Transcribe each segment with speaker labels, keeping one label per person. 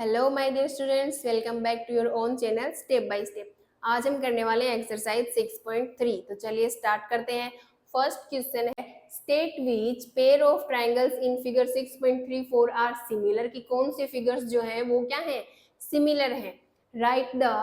Speaker 1: Hello my dear students, welcome back to your own channel step by step. आज हम करने वाले हैं एक्सरसाइज 6.3। तो चलिए स्टार्ट करते हैं। फर्स्ट क्वेश्चन है, state which pair of triangles in figure 6.34 are similar. कि कौन से फिगर्स जो हैं वो क्या हैं, सिमिलर हैं। Right the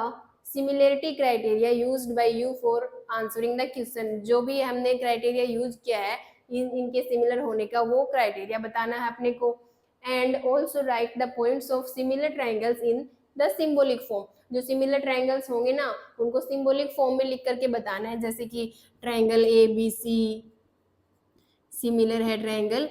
Speaker 1: similarity criteria used by you for answering the question. जो भी हमने क्राइटेरिया यूज किया है इनके सिमिलर होने का, वो क्राइटेरिया बताना है अपने को। And also right the points of similar triangles in the symbolic form. जो सिमिलर ट्राइंगल्स होंगे ना, उनको सिंबॉलिक फॉर्म में लिख करके बताना है। जैसे कि triangle A B C similar है ट्राइंगल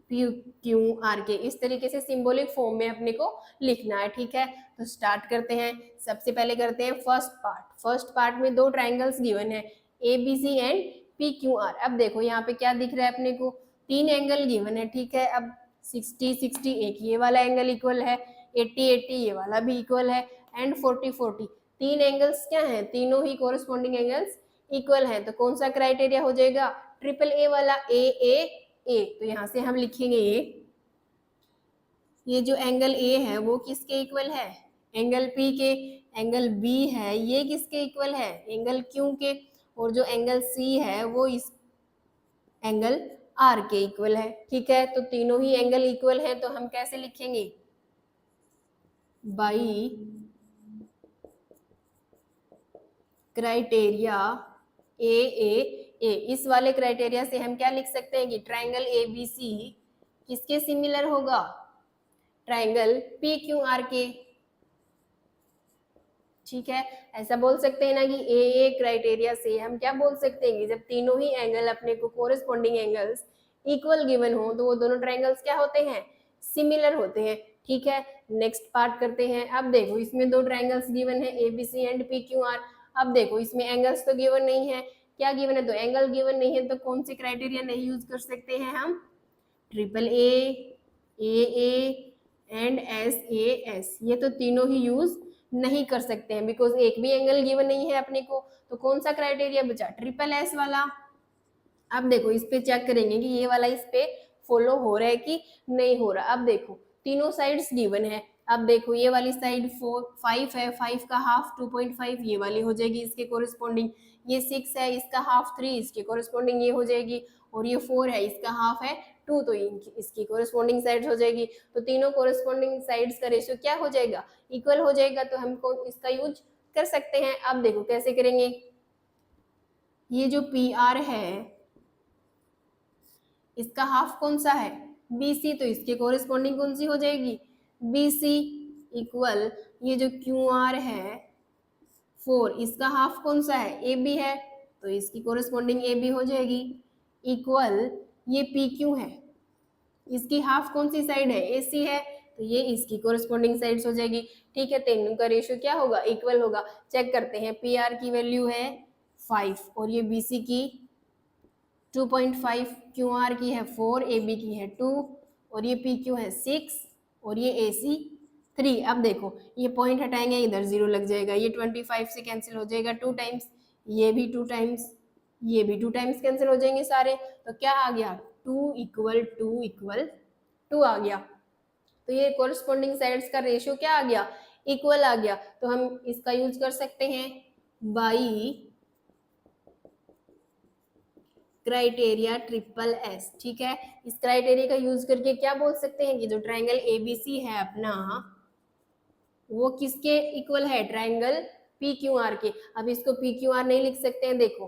Speaker 1: पी क्यू आर के, इस तरीके से सिंबॉलिक फॉर्म में अपने को लिखना है। ठीक है, तो स्टार्ट करते हैं। सबसे पहले करते हैं फर्स्ट पार्ट। फर्स्ट पार्ट में दो ट्राइंगल्स गिवन है, A B C and P Q R. अब देखो यहाँ पे क्या दिख रहा है अपने को, तीन एंगल गिवन है। ठीक है, अब 60-60 एक ये वाला एंगल इक्वल है, 80-80 ये वाला भी इक्वल है, एंड 40-40 तीन एंगल्स क्या हैं, तीनों ही कोरस्पॉन्डिंग एंगल्स इक्वल हैं। तो कौन सा क्राइटेरिया हो जाएगा, ट्रिपल ए वाला, ए ए ए। तो यहाँ से हम लिखेंगे ये जो एंगल ए है वो किसके इक्वल है, एंगल पी के। एंगल बी है ये किसके इक्वल है, एंगल क्यू के। और जो एंगल सी है वो इस एंगल आर के इक्वल है। ठीक है, तो तीनों ही एंगल इक्वल है, तो हम कैसे लिखेंगे, बाई क्राइटेरिया ए ए ए। इस वाले क्राइटेरिया से हम क्या लिख सकते हैं कि ट्राइंगल ए बी सी किसके सिमिलर होगा, ट्राइंगल पी क्यू आर के। ठीक है, ऐसा बोल सकते हैं ना कि ए क्राइटेरिया से हम क्या बोल सकते हैं कि जब तीनों ही एंगल अपने को कोरेस्पॉन्डिंग एंगल्स इक्वल गिवन हो तो वो दोनों ट्राइंगल्स क्या होते हैं, सिमिलर होते हैं। ठीक है, नेक्स्ट पार्ट करते हैं। अब देखो इसमें दो ट्राइंगल्स गिवन है, A B C and P Q R. अब देखो इसमें एंगल्स तो गिवन नहीं है, क्या गिवन है, तो एंगल गिवन नहीं है, तो कौन से क्राइटेरिया नहीं यूज कर सकते हैं हम, triple A and S A S, ये तो तीनों ही यूज नहीं कर सकते हैं, बिकॉज एक भी एंगल गिवन नहीं है अपने को। तो कौन सा क्राइटेरिया बचा, ट्रिपल एस वाला। अब देखो इस पे चेक करेंगे कि ये वाला इस पे फॉलो हो रहा है कि नहीं हो रहा। अब देखो तीनों साइड्स गिवन है। अब देखो ये वाली साइड 5 है, 5 का हाफ 2.5 ये वाली हो जाएगी इसके कोरिस्पॉन्डिंग। ये 6 है, इसका हाफ 3 इसके कोरिस्पॉन्डिंग ये हो जाएगी। और ये 4 है, इसका हाफ है 2, तो इसकी कोरिस्पॉन्डिंग साइड्स हो जाएगी। तो तीनों कोरिस्पॉन्डिंग साइड्स का रेशियो क्या हो जाएगा, इक्वल हो जाएगा। तो हमको इसका यूज कर सकते हैं। अब देखो कैसे करेंगे, ये जो पी आर है इसका हाफ कौन सा है, BC, तो इसके कोरिस्पॉन्डिंग कौन सी हो जाएगी, BC इक्वल ये जो QR है 4, इसका हाफ कौन सा है, AB है, तो इसकी कोरिस्पॉन्डिंग AB हो जाएगी इक्वल ये PQ है, इसकी हाफ कौन सी साइड है, AC है, तो ये इसकी कोरिस्पॉन्डिंग साइड्स हो जाएगी। ठीक है, तीनों का रेशियो क्या होगा, इक्वल होगा। चेक करते हैं, PR की वैल्यू है 5 और ये BC की 2.5, QR की है 4, AB की है 2 और ये PQ है 6 और ये AC 3। अब देखो ये पॉइंट हटाएंगे, इधर 0 लग जाएगा, ये 25 से कैंसिल हो जाएगा 2 टाइम्स, ये भी 2 टाइम्स, ये भी 2 टाइम्स कैंसिल हो जाएंगे सारे। तो क्या आ गया, 2 इक्वल 2 इक्वल 2 आ गया। तो ये कोरिस्पॉन्डिंग साइड्स का रेशियो क्या आ गया, इक्वल आ गया। तो हम इसका यूज कर सकते हैं बाई क्राइटेरिया ट्रिपल एस। ठीक है, इस क्राइटेरिया का यूज करके क्या बोल सकते हैं कि जो ट्राइंगल एबीसी है अपना वो किसके इक्वल है, ट्राइंगल पी क्यू आर के। अब इसको पी क्यू आर नहीं लिख सकते हैं, देखो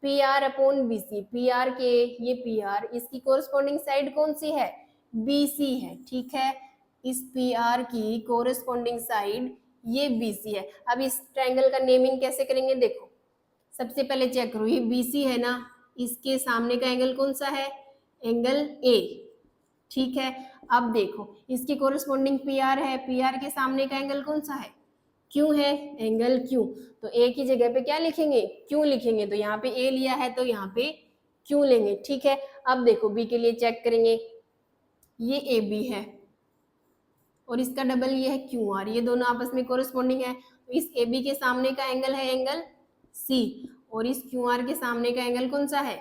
Speaker 1: P R upon B C, P R के ये पी आर, इसकी कोरिस्पॉन्डिंग साइड कौन सी है, बी सी है। ठीक है, इस पी आर की कोरिस्पॉन्डिंग साइड ये बी सी है। अब इस ट्राइंगल का नेमिंग कैसे करेंगे, देखो सबसे पहले चेक करो, ये बी सी है ना, इसके सामने का एंगल कौन सा है, एंगल ए। ठीक है, अब देखो इसकी कोरिस्पॉन्डिंग पी आर है, पी आर के सामने का एंगल कौन सा है, क्यू है, एंगल क्यू। तो ए की जगह पे क्या लिखेंगे, क्यू लिखेंगे। तो यहाँ पे ए लिया है तो यहाँ पे क्यू लेंगे। ठीक है, अब देखो बी के लिए चेक करेंगे, ये ए बी है और इसका डबल ये है क्यू आर, ये दोनों आपस में कोरिस्पॉन्डिंग है। तो इस ए बी के सामने का एंगल है एंगल सी और इस क्यू आर के सामने का एंगल कौन सा है,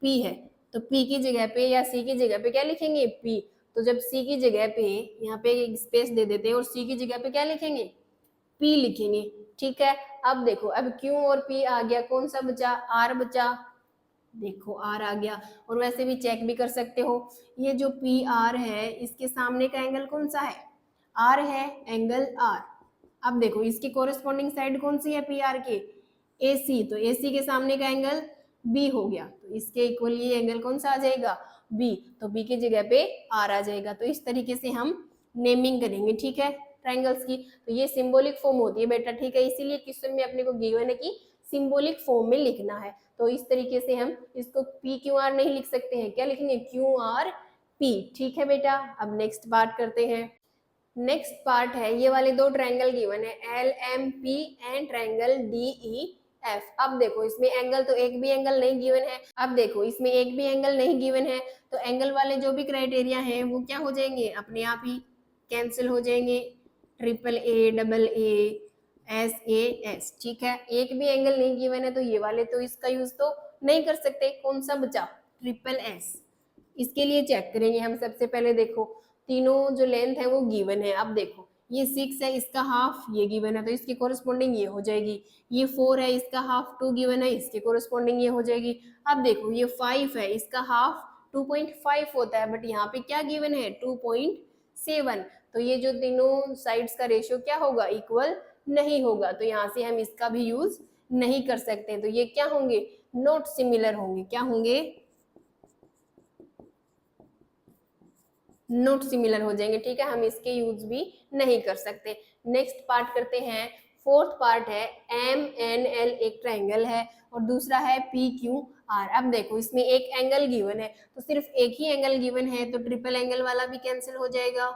Speaker 1: पी है। तो पी की जगह पे या सी की जगह पे क्या लिखेंगे, पी। तो जब सी की जगह पे यहाँ पे एक स्पेस दे देते हैं और सी की जगह पे क्या लिखेंगे, पी लिखेंगे। ठीक है, अब देखो, अब क्यू और पी आ गया, कौन सा बचा, आर बचा। देखो आर आ गया, और वैसे भी चेक भी कर सकते हो, ये जो पी आर है इसके सामने का एंगल कौन सा है, आर है, एंगल आर। अब देखो इसकी कोरिस्पॉन्डिंग साइड कौन सी है पी आर के, ए सी, तो ए सी के सामने का एंगल बी हो गया, तो इसके इक्वल ये एंगल कौन सा आ जाएगा, बी, तो बी की जगह पे आर आ जाएगा। तो इस तरीके से हम नेमिंग करेंगे, ठीक है, ट्रायंगल्स की। तो ये सिंबॉलिक फॉर्म होती है बेटा, ठीक है, इसीलिए क्वेश्चन में अपने को गिवन है कि सिंबॉलिक फॉर्म में लिखना है। तो इस तरीके से हम इसको पी क्यू आर नहीं लिख सकते हैं, क्या लिखेंगे, क्यू आर पी। ठीक है बेटा, अब नेक्स्ट बात करते हैं। नेक्स्ट पार्ट है, ये वाले दो ट्रायंगल गिवन है, L M P and triangle D E F. अब देखो इसमें एंगल तो एक भी एंगल नहीं गिवन है, अब देखो इसमें एक भी एंगल नहीं गिवन है, तो एंगल वाले जो भी क्राइटेरिया हैं वो क्या हो जाएंगे, अपने आप ही कैंसिल हो जाएंगे, triple A, double A, S A S. ठीक है, एक भी एंगल नहीं गिवन है तो ये वाले तो इसका यूज तो नहीं कर सकते, कौन सा बचा, ट्रिपल एस। इसके लिए चेक करेंगे हम सबसे पहले, देखो तीनों जो लेंथ है वो गिवन है। अब देखो ये 6 है, इसका हाफ ये गिवन है तो इसकी कोरिस्पॉन्डिंग ये हो जाएगी। ये 4 है, इसका हाफ 2 गिवन है, इसके कोरिस्पॉन्डिंग ये हो जाएगी। अब देखो ये 5 है, इसका हाफ 2.5 होता है, बट यहाँ पे क्या गिवन है, 2.7। तो ये जो तीनों साइड्स का रेशियो क्या होगा, इक्वल नहीं होगा, तो यहाँ से हम इसका भी यूज नहीं कर सकते। तो ये क्या होंगे, नॉट सिमिलर होंगे, क्या होंगे, नॉट सिमिलर हो जाएंगे। ठीक है, हम इसके यूज भी नहीं कर सकते। नेक्स्ट पार्ट करते हैं, फोर्थ पार्ट है, एम एन एल एक ट्रायंगल है और दूसरा है पी क्यू आर। अब देखो इसमें एक एंगल गिवन है, तो सिर्फ एक ही एंगल गिवन है, तो ट्रिपल एंगल वाला भी कैंसिल हो जाएगा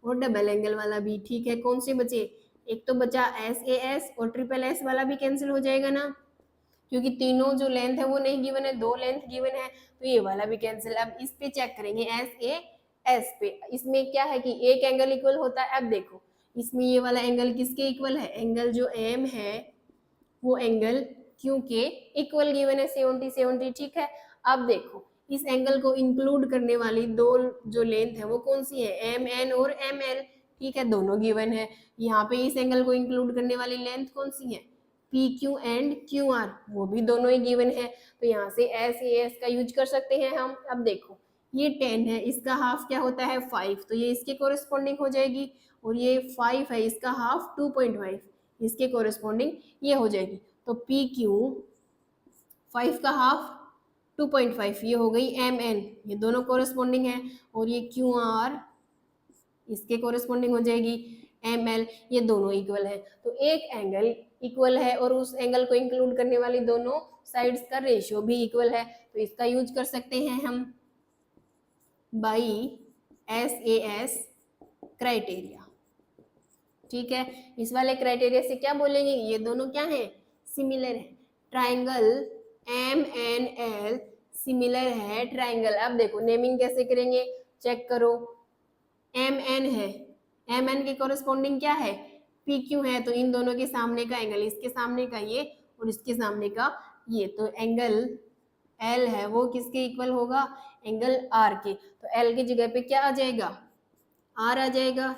Speaker 1: और डबल एंगल वाला भी। ठीक है, कौन से बचे, एक तो बचा एस ए एस, और ट्रिपल एस वाला भी कैंसिल हो जाएगा ना, क्योंकि तीनों जो लेंथ है वो नहीं गिवन है, दो लेंथ गिवन है, तो ये वाला भी कैंसिल। अब इस पे चेक करेंगे, एस ए एस पे, इसमें क्या है कि एक एंगल इक्वल होता है। अब देखो इसमें ये वाला एंगल किसके इक्वल है, एंगल जो एम है वो एंगल क्यू के इक्वल गिवन है, 70 70। ठीक है, अब देखो इस एंगल को इंक्लूड करने वाली दो जो लेंथ है वो कौन सी है, एम एन और एम एल। ठीक है, दोनों गिवन है। यहाँ पे इस एंगल को इंक्लूड करने वाली लेंथ कौन सी है, P Q and Q R, वो भी दोनों ही गिवन है, तो यहाँ से एस ए एस का यूज कर सकते हैं हम। अब देखो ये 10 है, इसका हाफ क्या होता है 5, तो ये इसके कोरिस्पॉन्डिंग हो जाएगी, और ये 5 है, इसका हाफ 2.5, इसके कोरिस्पॉन्डिंग ये हो जाएगी। तो पी क्यू 5 का हाफ 2.5, ये हो गई एम एन, ये दोनों कोरिस्पॉन्डिंग है, और ये क्यू आर इसके कोरिस्पॉन्डिंग हो जाएगी एम एल, ये दोनों इक्वल है। तो एक एंगल इक्वल है और उस एंगल को इंक्लूड करने वाली दोनों साइड्स का रेशियो भी इक्वल है, तो इसका यूज कर सकते हैं हम by S A S criteria. ठीक है, इस वाले क्राइटेरिया से क्या बोलेंगे, ये दोनों क्या है, सिमिलर है, triangle M N L similar है ट्राइंगल। अब देखो नेमिंग कैसे करेंगे, चेक करो, एम एन है, एम एन के कोरिस्पॉन्डिंग क्या है, पी क्यू है, तो इन दोनों के सामने का एंगल, इसके सामने का ये और इसके सामने का ये, तो एंगल एल है वो किसके इक्वल होगा, एंगल आर के, तो एल की जगह पे क्या आ जाएगा, आर आ जाएगा।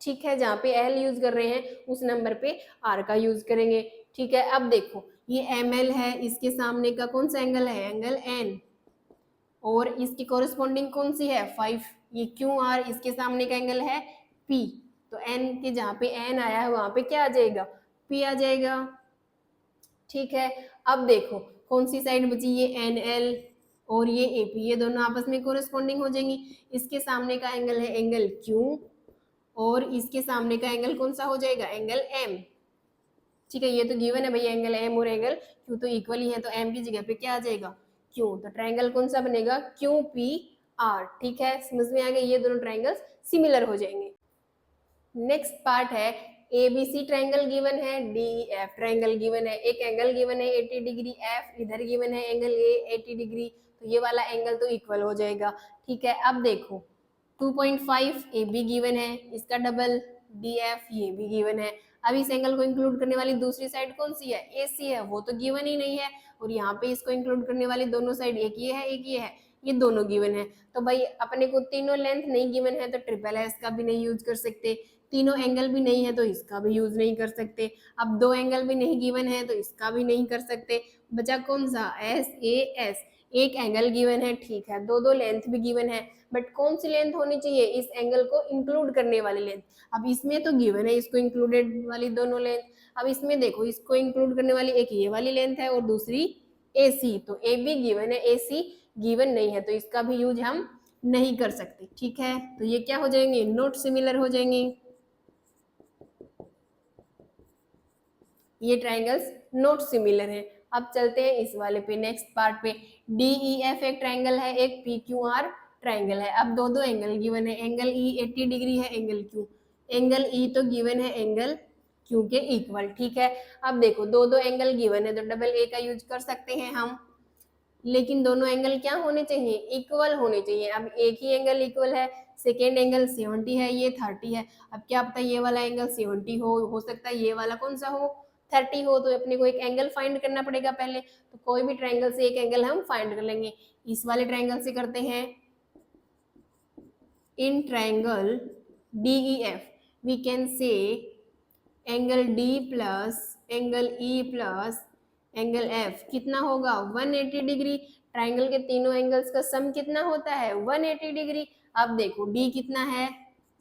Speaker 1: ठीक है, जहाँ पे एल यूज कर रहे हैं उस नंबर पे आर का यूज करेंगे। ठीक है, अब देखो ये एम एल है, इसके सामने का कौन सा एंगल है, एंगल एन, और इसकी कोरिस्पॉन्डिंग कौन सी है 5, ये क्यू आर, इसके सामने का एंगल है पी, तो एन के जहाँ पे एन आया है वहां पे क्या आ जाएगा, पी आ जाएगा। ठीक है, अब देखो कौन सी साइड बची, ये एन एल और ये ए पी, ये दोनों आपस में कोरिस्पॉन्डिंग हो जाएंगी। इसके सामने का एंगल है एंगल क्यू, और इसके सामने का एंगल कौन सा हो जाएगा, एंगल एम। ठीक है, ये तो गिवन है भैया, एंगल एम और एंगल क्यू तो इक्वल ही है, तो एम की जगह पे क्या आ जाएगा, क्यू, तो ट्रायंगल कौन सा बनेगा, क्यू पी आर। ठीक है, समझ में आ गया, ये दोनों ट्रायंगल्स सिमिलर हो जाएंगे। नेक्स्ट पार्ट है, A B C triangle given है, डी एफ ट्रायंगल गिवन है, एक एंगल गिवन है 80 डिग्री, एफ इधर गिवन है एंगल ए 80 डिग्री, तो ये वाला एंगल तो इक्वल हो जाएगा। ठीक है, अब देखो 2.5 ए बी गिवन है, इसका डबल डी एफ ये भी गिवन है। अब इस एंगल को इंक्लूड करने वाली दूसरी साइड कौन सी है, ए सी है, वो तो गिवन ही नहीं है, और यहाँ पे इसको इंक्लूड करने वाली दोनों साइड एक ये है एक ये है, ये दोनों गिवन है। तो भाई अपने को तीनों लेंथ नहीं गिवन है तो ट्रिपल एस का भी नहीं यूज कर सकते, तीनों एंगल भी नहीं है तो इसका भी यूज नहीं कर सकते। अब दो एंगल भी नहीं गिवन है तो इसका भी नहीं कर सकते। बचा कौन सा, एस ए एस। एक एंगल गिवन है, ठीक है, दो दो लेंथ भी गिवन है, बट कौन सी लेंथ होनी चाहिए, इस एंगल को इंक्लूड करने वाली लेंथ। अब इसमें तो गिवन है इसको इंक्लूडेड वाली दोनों लेंथ। अब इसमें देखो इसको इंक्लूड करने वाली एक ये वाली लेंथ है और दूसरी AC, तो AB गिवन है, AC गिवन नहीं है, तो इसका भी यूज हम नहीं कर सकते। ठीक है, तो ये क्या हो जाएंगे, नॉट सिमिलर हो जाएंगे। ये ट्राइंगल्स नॉट सिमिलर है। अब चलते हैं इस वाले पे, नेक्स्ट पार्ट पे। DEF एक ट्राइंगल है, एक PQR ट्राइंगल है। अब दो दो एंगल गिवन है, एंगल E 80 डिग्री है, एंगल E तो गिवन है एंगल Q के इक्वल। ठीक है, अब देखो दो दो एंगल गिवन है तो डबल A का यूज कर सकते हैं हम, लेकिन दोनों एंगल क्या होने चाहिए, इक्वल होने चाहिए। अब एक ही एंगल इक्वल है, सेकेंड एंगल 70 है, ये 30 है। अब क्या पता ये वाला एंगल 70 हो सकता है ये वाला कौन सा हो, 30 हो। तो अपने को एक एंगल फाइंड करना पड़ेगा पहले, तो कोई भी ट्रायंगल से एक एंगल हम फाइंड कर लेंगे। इस वाले ट्रायंगल से करते हैं, in triangle DEF we can say angle D plus angle E plus angle F कितना होगा, 180 डिग्री। ट्राइंगल के तीनों एंगल्स का सम कितना होता है, 180 डिग्री। अब देखो D कितना है,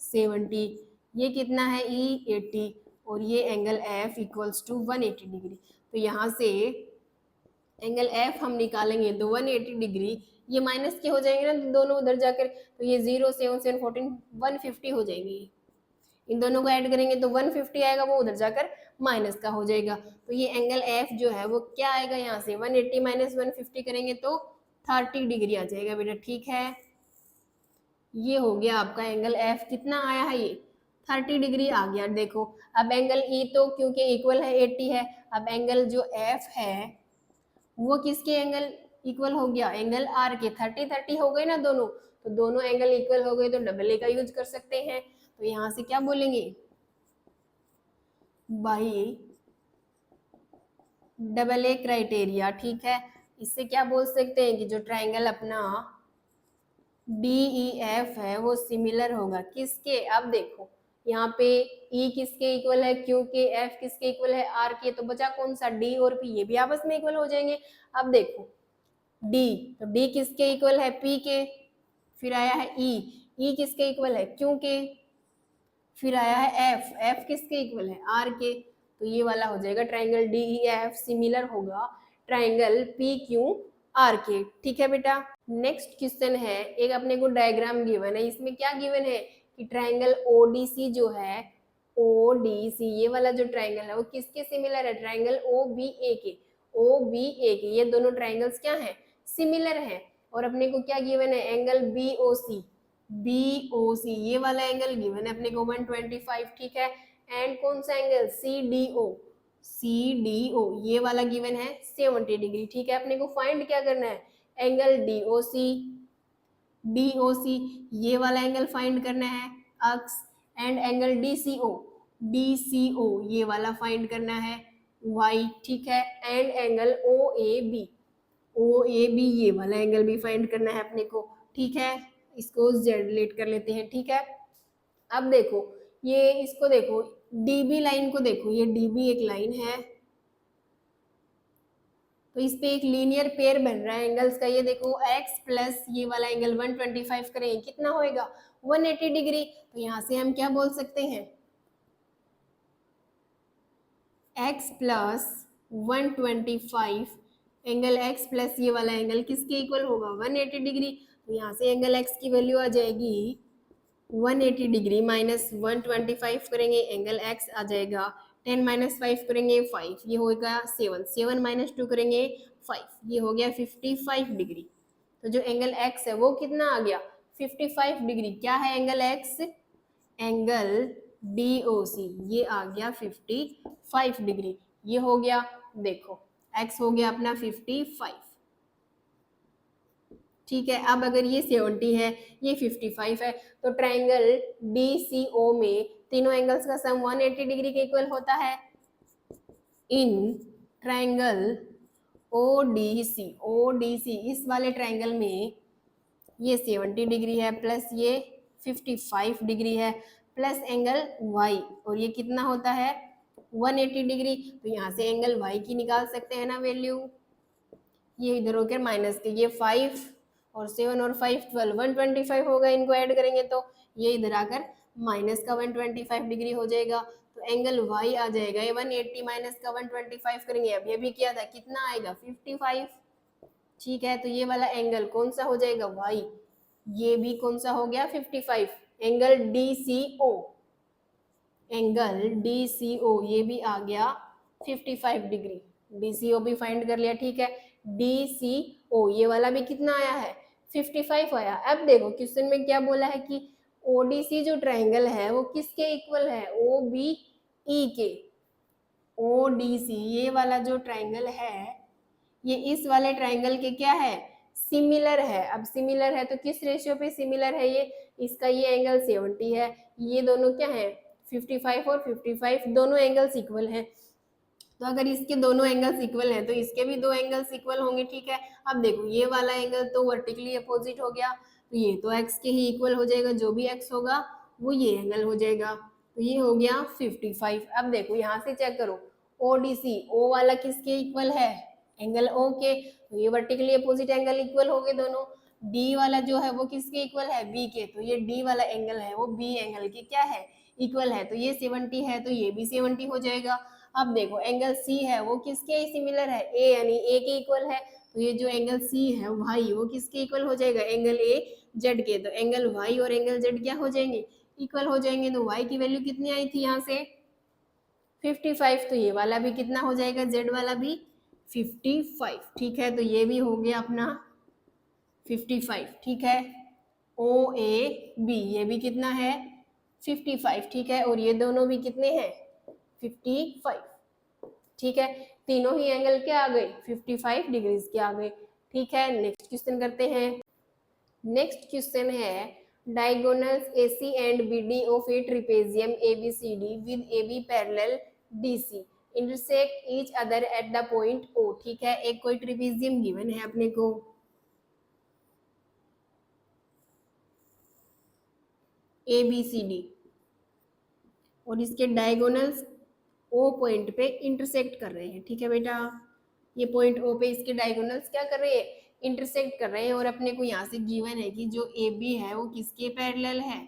Speaker 1: 70, ये कितना है, E 80, और ये angle F equals to 180 degree. तो यहाँ से एंगल F हम निकालेंगे तो 180 डिग्री, ये माइनस के हो जाएंगे ना दोनों उधर जाकर, तो ये 0 7 7 14 150 हो जाएंगे। इन दोनों को ऐड करेंगे तो 150 आएगा, वो उधर जाकर माइनस का हो जाएगा। तो ये एंगल F जो है वो क्या आएगा, यहाँ से 180 माइनस 150 करेंगे तो 30 डिग्री आ जाएगा बेटा। ठीक है, ये हो गया आपका एंगल F, कितना आया है ये 30 डिग्री आ गया। देखो अब एंगल E तो क्योंकि इक्वल है 80 है, अब एंगल जो F है वो किसके एंगल इक्वल हो गया, एंगल R के। 30 30 हो गए ना दोनों, तो दोनों एंगल इक्वल हो गए तो डबल A का यूज कर सकते हैं। तो यहाँ से क्या बोलेंगे, बाई डबल A क्राइटेरिया। ठीक है, इससे क्या बोल सकते हैं कि जो ट्राइंगल अपना DEF है वो सिमिलर होगा किसके, अब देखो यहाँ पे E किसके इक्वल है, Q के, F किसके इक्वल है, R के। तो बचा कौन सा, D और P, ये भी आपस में इक्वल हो जाएंगे। अब देखो D, तो D किसके इक्वल है, P के। फिर आया है E किसके इक्वल है, Q के। फिर आया है F किसके इक्वल है, R के। तो ये वाला हो जाएगा ट्राइंगल DEF सिमिलर होगा ट्राइंगल PQR के। ठीक है बेटा, नेक्स्ट क्वेश्चन है, एक अपने को डायग्राम गिवन है, इसमें क्या गिवन है कि ट्राइंगल ODC जो है, ODC ये वाला जो ट्राइंगल है वो किसके सिमिलर है, ट्राइंगल OBA के। OBA के ये दोनों ट्राइंगल्स क्या हैं, सिमिलर हैं। और अपने को क्या गिवन है, एंगल BOC ये वाला एंगल गिवन है अपने को 125। ठीक है, एंड कौन सा एंगल, CDO ये वाला गिवन है 70 डिग्री। ठीक है, अपने को फाइंड क्या करना है, एंगल DOC ये वाला एंगल फाइंड करना है अक्स, एंड एंगल DCO ये वाला फाइंड करना है वाई। ठीक है, एंड एंगल OAB ये वाला एंगल भी फाइंड करना है अपने को। ठीक है, इसको जेड लेट कर लेते हैं। ठीक है, अब देखो ये इसको देखो, DB लाइन को देखो, ये DB एक लाइन है, तो इस पे एक लीनियर पेयर बन रहा है एंगल्स का। ये देखो x प्लस ये वाला एंगल 125 करेंगे कितना होएगा, 180 डिग्री। तो यहाँ से हम क्या बोल सकते हैं, x plus 125 angle x plus ये वाला एंगल किसके इक्वल होगा, 180 डिग्री। तो यहाँ से एंगल x की वैल्यू आ जाएगी 180 डिग्री, माइनस 125 करेंगे एंगल x आ जाएगा 10 माइनस 5 करेंगे 5, ये होगा 7, 7 माइनस 2 करेंगे 5, ये हो गया 55 डिग्री। तो जो एंगल x है वो कितना आ गया, 55 डिग्री। क्या है एंगल x, एंगल DOC ये आ गया 55 डिग्री। ये हो गया, देखो x हो गया अपना 55। ठीक है, अब अगर ये 70 है ये 55 है, तो ट्राइंगल DCO में तीनों एंगल्स का सम 180 डिग्री के इक्वल होता है। इन ट्राइंगल ODC इस वाले ट्राइंगल में ये 70 डिग्री है प्लस ये 55 डिग्री है प्लस एंगल y, और ये कितना होता है 180 डिग्री। तो यहाँ से एंगल y की निकाल सकते हैं ना वैल्यू। ये इधर होकर माइनस के, ये 5 और 7 और 5 12 125 होगा, इनको ऐड करेंगे तो ये इधर आकर माइनस का 125 डिग्री हो जाएगा। तो एंगल y आ जाएगा ये 180 माइनस का 125 करेंगे, अब ये भी किया था, कितना आएगा 55। ठीक है, तो ये वाला एंगल कौन सा हो जाएगा y, ये भी कौन सा हो गया 55। एंगल DCO, एंगल DCO ये भी आ गया 55 डिग्री। DCO भी फाइंड कर लिया। ठीक है, DCO ये वाला भी कितना आया है 55 आया। अब देखो क्वेश्चन में क्या बोला है कि ODC जो ट्रायंगल है वो किसके इक्वल है, OBE के। ODC ये वाला जो ट्रायंगल है ये इस वाले ट्रायंगल के क्या है, सिमिलर है। अब सिमिलर है तो किस रेशियो पे सिमिलर है, ये इसका ये एंगल 70 है, ये दोनों क्या है 55 और 55 दोनों एंगल्स इक्वल हैं। तो अगर इसके दोनों एंगल्स इक्वल हैं तो इसके भी दो एंगल्स इक्वल होंगे। ठीक है, अब देखो ये वाला एंगल तो वर्टिकली अपोजिट हो गया, तो ये तो x के ही इक्वल हो जाएगा, जो भी x होगा वो ये एंगल हो जाएगा। तो ये हो गया 55। अब देखो यहाँ से चेक करो ODC, O वाला किसके इक्वल है, एंगल O के, तो ये वर्टिकली अपोजिट एंगल इक्वल हो गए दोनों। D वाला जो है वो किसके इक्वल है, B के, तो ये D वाला एंगल है वो B एंगल के क्या है, इक्वल है। तो ये 70 है तो ये भी 70 हो जाएगा। अब देखो एंगल C है वो किसके सिमिलर है, A यानी A के इक्वल है, तो ये जो एंगल C है भाई वो किसके इक्वल हो जाएगा, एंगल AZ के। तो एंगल Y और एंगल Z क्या हो जाएंगे, इक्वल हो जाएंगे। तो Y की वैल्यू कितनी आई थी यहाँ से 55, तो ये वाला भी कितना हो जाएगा, Z वाला भी 55। ठीक है, तो ये भी हो गया अपना 55। ठीक है, OAB ये भी कितना है 55। ठीक है, और ये दोनों भी कितने हैं 55। ठीक है, तीनों ही एंगल क्या आ गए 55 डिग्रीज के आ गए। ठीक है, नेक्स्ट क्वेश्चन करते हैं। नेक्स्ट क्वेश्चन है diagonals AC and BD of A trapezium ABCD with AB parallel DC intersect each other at the point O। ठीक है, एक कोई ट्रिपेजियम गिवन है अपने को, ABCD, और इसके डायगोनल्स O पॉइंट पे इंटरसेक्ट कर रहे हैं। ठीक है बेटा, ये पॉइंट O पे इसके डायगोनल्स क्या कर रहे हैं, इंटरसेक्ट कर रहे हैं, और अपने को यहाँ से गिवन है कि जो AB है वो किसके पैरेलल है,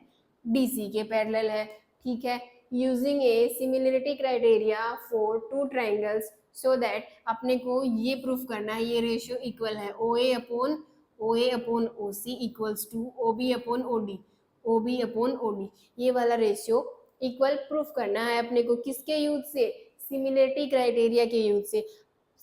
Speaker 1: DC के पैरेलल है। ठीक है, using a similarity criteria for two triangles so that अपने को ये प्रूफ करना है ये रेशियो इक्वल है OA upon OC equals to OB upon OD, ये वाला रेशियो इक्वल प्रूफ करना है अपने को, किसके यूज से, सिमिलरिटी क्राइटेरिया के यूज से।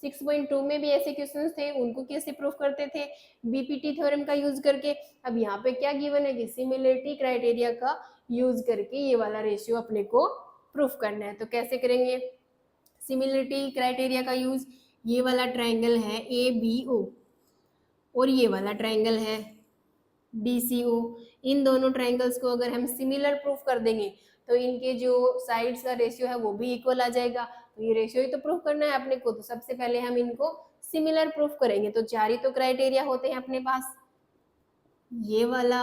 Speaker 1: 6.2 में भी ऐसे क्वेश्चंस थे, उनको कैसे प्रूफ करते थे, BPT थ्योरम का यूज करके। अब यहाँ पे क्या गिवन है कि सिमिलरिटी क्राइटेरिया का यूज करके ये वाला रेशियो अपने को प्रूफ करना है। तो कैसे करेंगे सिमिलरिटी क्राइटेरिया का यूज, ये वाला ट्राइंगल है ABO और ये वाला ट्राइंगल है DCO, इन दोनों ट्राइंगल्स को अगर हम सिमिलर प्रूफ कर देंगे तो इनके जो साइड्स का रेशियो है वो भी इक्वल आ जाएगा। तो ये रेशियो ही तो प्रूफ करना है अपने को, तो सबसे पहले हम इनको सिमिलर प्रूफ करेंगे। तो चार ही तो क्राइटेरिया होते हैं अपने पास, ये वाला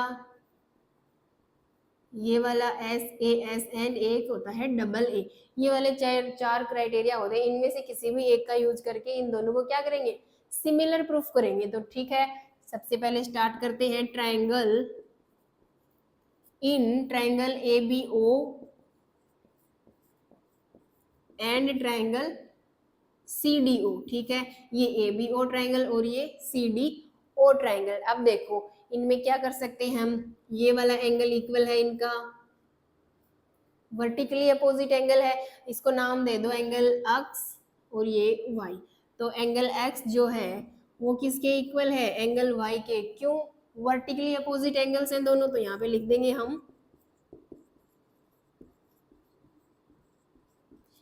Speaker 1: SAS एंड एक होता है AA, ये वाले चार क्राइटेरिया होते हैं, इनमें से किसी भी एक का यूज करके इन दोनों को क्या करेंगे, सिमिलर प्रूफ करेंगे। तो ठीक है, सबसे पहले स्टार्ट करते हैं triangle ABO and triangle CDO। ठीक है, ये ABO ट्राइंगल और ये CDO ट्राइंगल। अब देखो इनमें क्या कर सकते हैं हम, ये वाला एंगल इक्वल है इनका, वर्टिकली अपोजिट एंगल है, इसको नाम दे दो एंगल X और ये Y। तो एंगल X जो है वो किसके इक्वल है, एंगल Y के। क्यों, वर्टिकली अपोजिट एंगल्स हैं दोनों, तो यहाँ पे लिख देंगे हम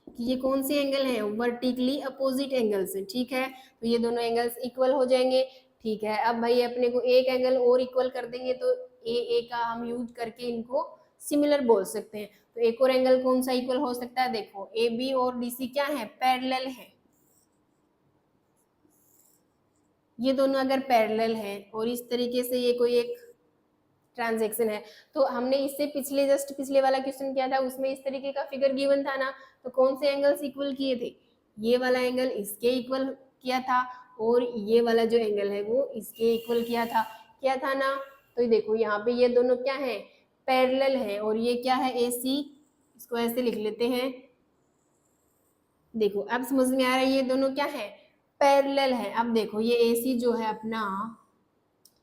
Speaker 1: कि ये कौन से एंगल है, वर्टिकली अपोजिट एंगल्स हैं। ठीक है, तो ये दोनों एंगल्स इक्वल हो जाएंगे। ठीक है, अब भाई अपने को एक एंगल और इक्वल कर देंगे तो AA का हम यूज करके इनको सिमिलर बोल सकते हैं। तो एक और एंगल कौन सा इक्वल हो सकता है, देखो AB और DC क्या है, पैरेलल है। ये दोनों अगर पैरेलल है और इस तरीके से ये कोई एक ट्रांजैक्शन है। तो हमने इससे पिछले वाला क्वेश्चन किया था, उसमें इस तरीके का फिगर गिवन था ना, तो कौन से एंगल्स इक्वल किए थे, ये वाला एंगल इसके इक्वल किया था और ये वाला जो एंगल है वो इसके इक्वल किया था ना। तो देखो यहाँ पे ये दोनों क्या है, पैरेलल है, और ये क्या है, AC, इसको ऐसे लिख लेते हैं। देखो अब समझ में आ रहा है, ये दोनों क्या है, पैरेलल है। अब देखो ये AC जो है अपना,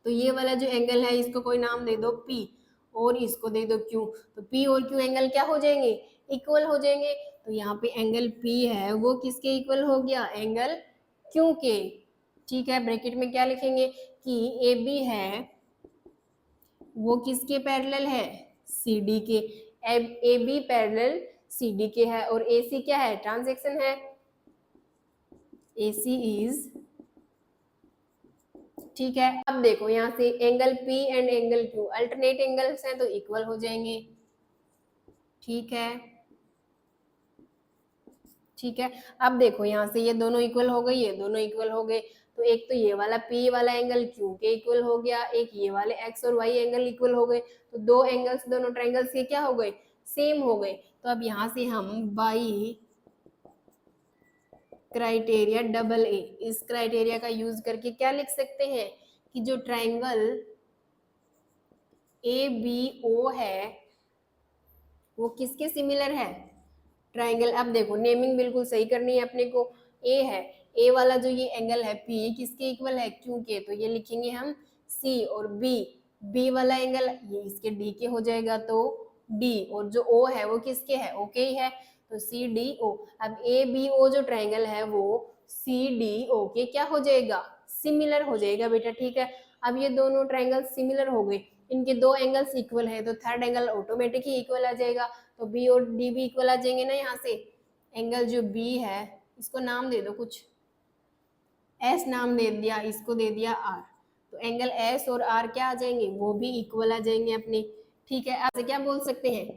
Speaker 1: तो ये वाला जो एंगल है इसको कोई नाम दे दो P और इसको दे दो Q, तो P और Q एंगल क्या हो जाएंगे, इक्वल हो जाएंगे। तो यहाँ पे एंगल P है वो किसके इक्वल हो गया, एंगल Q के। ठीक है, ब्रैकेट में क्या लिखेंगे कि AB है वो किसके पैरेलल है, CD के। AB पैरेलल CD के है, और AC क्या है, ट्रांजैक्शन है। AC इज, ठीक है। अब देखो यहाँ से angle P and angle Q alternate angles हैं तो इक्वल हो जाएंगे। ठीक है, ठीक है। अब देखो यहाँ से ये दोनों इक्वल हो गए, ये दोनों इक्वल हो गए, तो एक तो ये वाला P वाला एंगल Q के इक्वल हो गया, एक ये वाले X और Y एंगल इक्वल हो गए, तो दो एंगल्स दोनों ट्रायंगल्स के क्या हो गए, सेम हो गए। तो अब यहाँ से हम बाई क्राइटेरिया AA, इस क्राइटेरिया का यूज करके क्या लिख सकते हैं कि जो ट्रायंगल ABO है वो किसके सिमिलर है, ट्रायंगल। अब देखो नेमिंग बिल्कुल सही करनी है अपने को। ए है, ए वाला जो ये एंगल है P किसके इक्वल है, Q के, तो ये लिखेंगे हम C, और B वाला एंगल ये इसके D के हो जाएगा तो D, और जो O है वो किसके है, O के ही है, तो CDO। अब ABO जो ट्रायंगल है वो CDO के क्या हो जाएगा, सिमिलर हो जाएगा बेटा। ठीक है, अब ये दोनों ट्रायंगल सिमिलर हो गए, इनके दो एंगल्स इक्वल है तो थर्ड एंगल ऑटोमेटिक ही इक्वल आ जाएगा, तो B और D भी इक्वल आ जाएंगे ना। यहाँ से एंगल जो B है इसको नाम दे दो कुछ, S नाम दे दिया, इसको दे दिया R, तो एंगल S और R क्या आ जाएंगे, वो भी इक्वल आ जाएंगे अपने। ठीक है, आप क्या बोल सकते हैं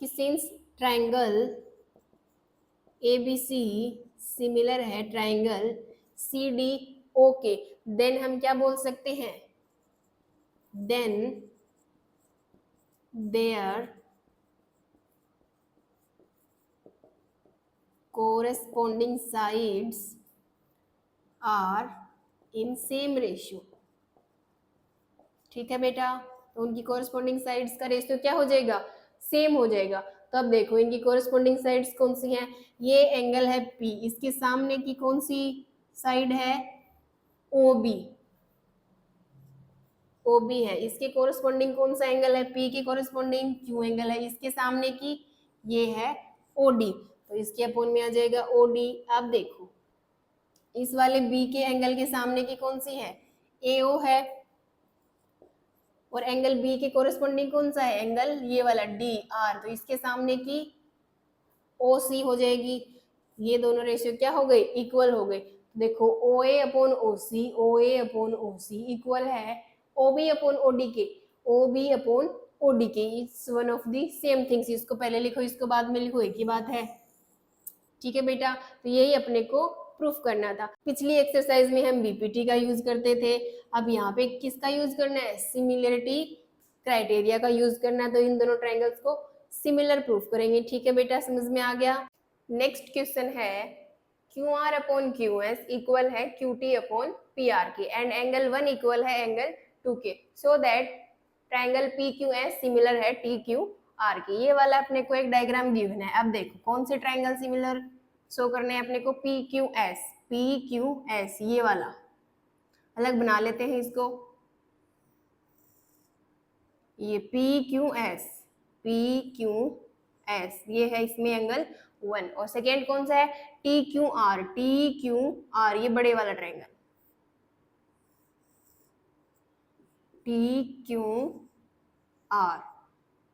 Speaker 1: कि सिंस ट्रायंगल ABC सिमिलर है ट्रायंगल CDO के, देन हम क्या बोल सकते हैं, then there corresponding sides are in same ratio। ठीक है बेटा, तो उनकी corresponding sides का रेशियो क्या हो जाएगा, सेम हो जाएगा। तो अब देखो इनकी corresponding sides कौन सी हैं, ये एंगल है P, इसके सामने की कौन सी साइड है, OB है, इसके कोरस्पॉन्डिंग कौन सा एंगल है, P के कोरस्पॉन्डिंग Q एंगल है, इसके सामने की ये है OD, तो इसके अपोन में आ जाएगा OD। अब देखो इस वाले B के एंगल के सामने की कौन सी है, AO है, और एंगल B के कोरस्पॉन्डिंग कौन सा है, एंगल ये वाला DR, तो इसके सामने की OC हो जाएगी। ये दोनों रेशियो क्या हो गए, इक्वल हो गए। देखो OA upon OC, OA upon OC equal है OB अपॉन OD के, OB अपॉन OD के, it's one of the same things. इसको पहले लिखो, इसको बाद में लिखो, एक ही बात है। ठीक है बेटा, तो यही अपने को प्रूफ करना था। पिछली एक्सरसाइज में हम BPT का यूज करते थे, अब यहाँ पे किसका यूज करना है, सिमिलरिटी क्राइटेरिया का यूज करना है, तो इन दोनों ट्रायंगल्स को सिमिलर प्रूफ करेंगे। ठीक है बेटा, समझ में आ गया। नेक्स्ट क्वेश्चन है QR अपॉन QS इक्वल है QT अपॉन PR के, एंड एंगल 1 इक्वल है एंगल 2 के, so that triangle PQS similar है TQR के। ये वाला अपने को एक डायग्राम गिवन है। अब देखो कौन से ट्रायंगल सिमिलर शो करने हैं अपने को, PQS, ये वाला अलग बना लेते हैं इसको, ये PQS ये है, इसमें एंगल 1, और सेकेंड कौन सा है, TQR, ये बड़े वाला ट्रायंगल TQR।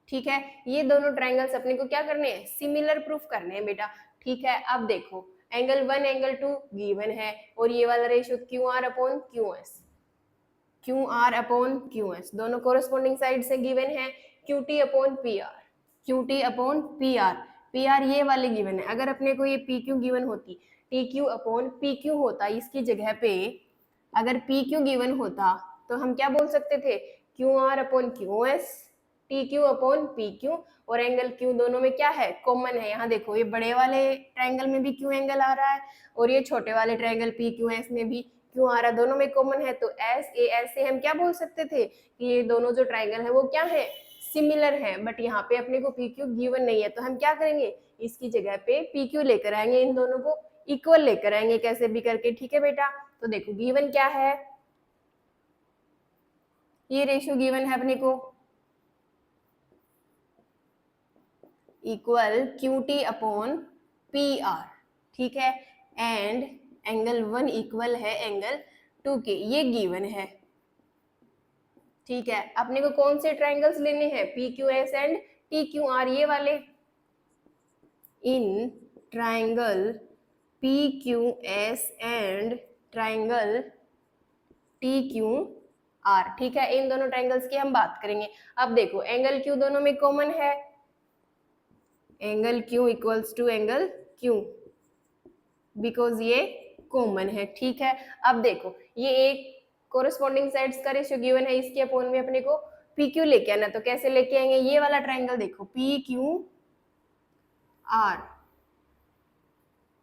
Speaker 1: ठीक है, ये दोनों ट्रायंगल्स अपने को क्या करने हैं, सिमिलर प्रूफ करने हैं बेटा। ठीक है, अब देखो एंगल 1 एंगल 2 गिवन है, और ये वाला रेशियो QR अपॉन QS दोनों कोरस्पॉन्डिंग साइड से गिवन है, QT अपॉन PR, PR ये वाले गिवन है। अगर अपने को ये PQ गिवन होती, TQ अपॉन PQ होता, इसकी जगह पे अगर PQ गिवन होता तो हम क्या बोल सकते थे, Q R upon Q S, T Q upon P Q, और एंगल क्यू दोनों में क्या है, कॉमन है। यहाँ देखो ये बड़े वाले ट्रायंगल में भी क्यू एंगल आ रहा है और ये छोटे वाले ट्रायंगल पी क्यू एस में भी क्यू आ रहा है, दोनों में कॉमन है। तो एस ए एस से हम क्या बोल सकते थे कि ये दोनों जो ट्रायंगल है वो क्या है, सिमिलर है। बट यहाँ पे अपने को पी क्यू गिवन नहीं है, तो हम क्या करेंगे, इसकी जगह पे पी क्यू लेकर आएंगे, इन दोनों को इक्वल लेकर आएंगे कैसे भी करके। ठीक है बेटा, तो देखो गिवन क्या है, ये रेशियो गिवन है अपने को, equal Q T upon P are, ठीक है, एंड एंगल 1 इक्वल है एंगल 2 के, ये गिवन है। ठीक है, अपने को कौन से ट्रायंगल्स लेने हैं, P Q S and T Q R, ये वाले। In triangle P Q S and triangle T Q R, ठीक है, इन दोनों ट्रायंगल्स की हम बात करेंगे। अब देखो एंगल क्यू दोनों में कॉमन है, angle Q equals to angle Q, because ये कॉमन है। ठीक है, अब देखो ये एक कोरिस्पॉन्डिंग साइड्स का रेशियो गिवन है, इसके अपोन में अपने को पी क्यू लेके आना, तो कैसे लेके आएंगे, ये वाला ट्रायंगल देखो पी क्यू आर,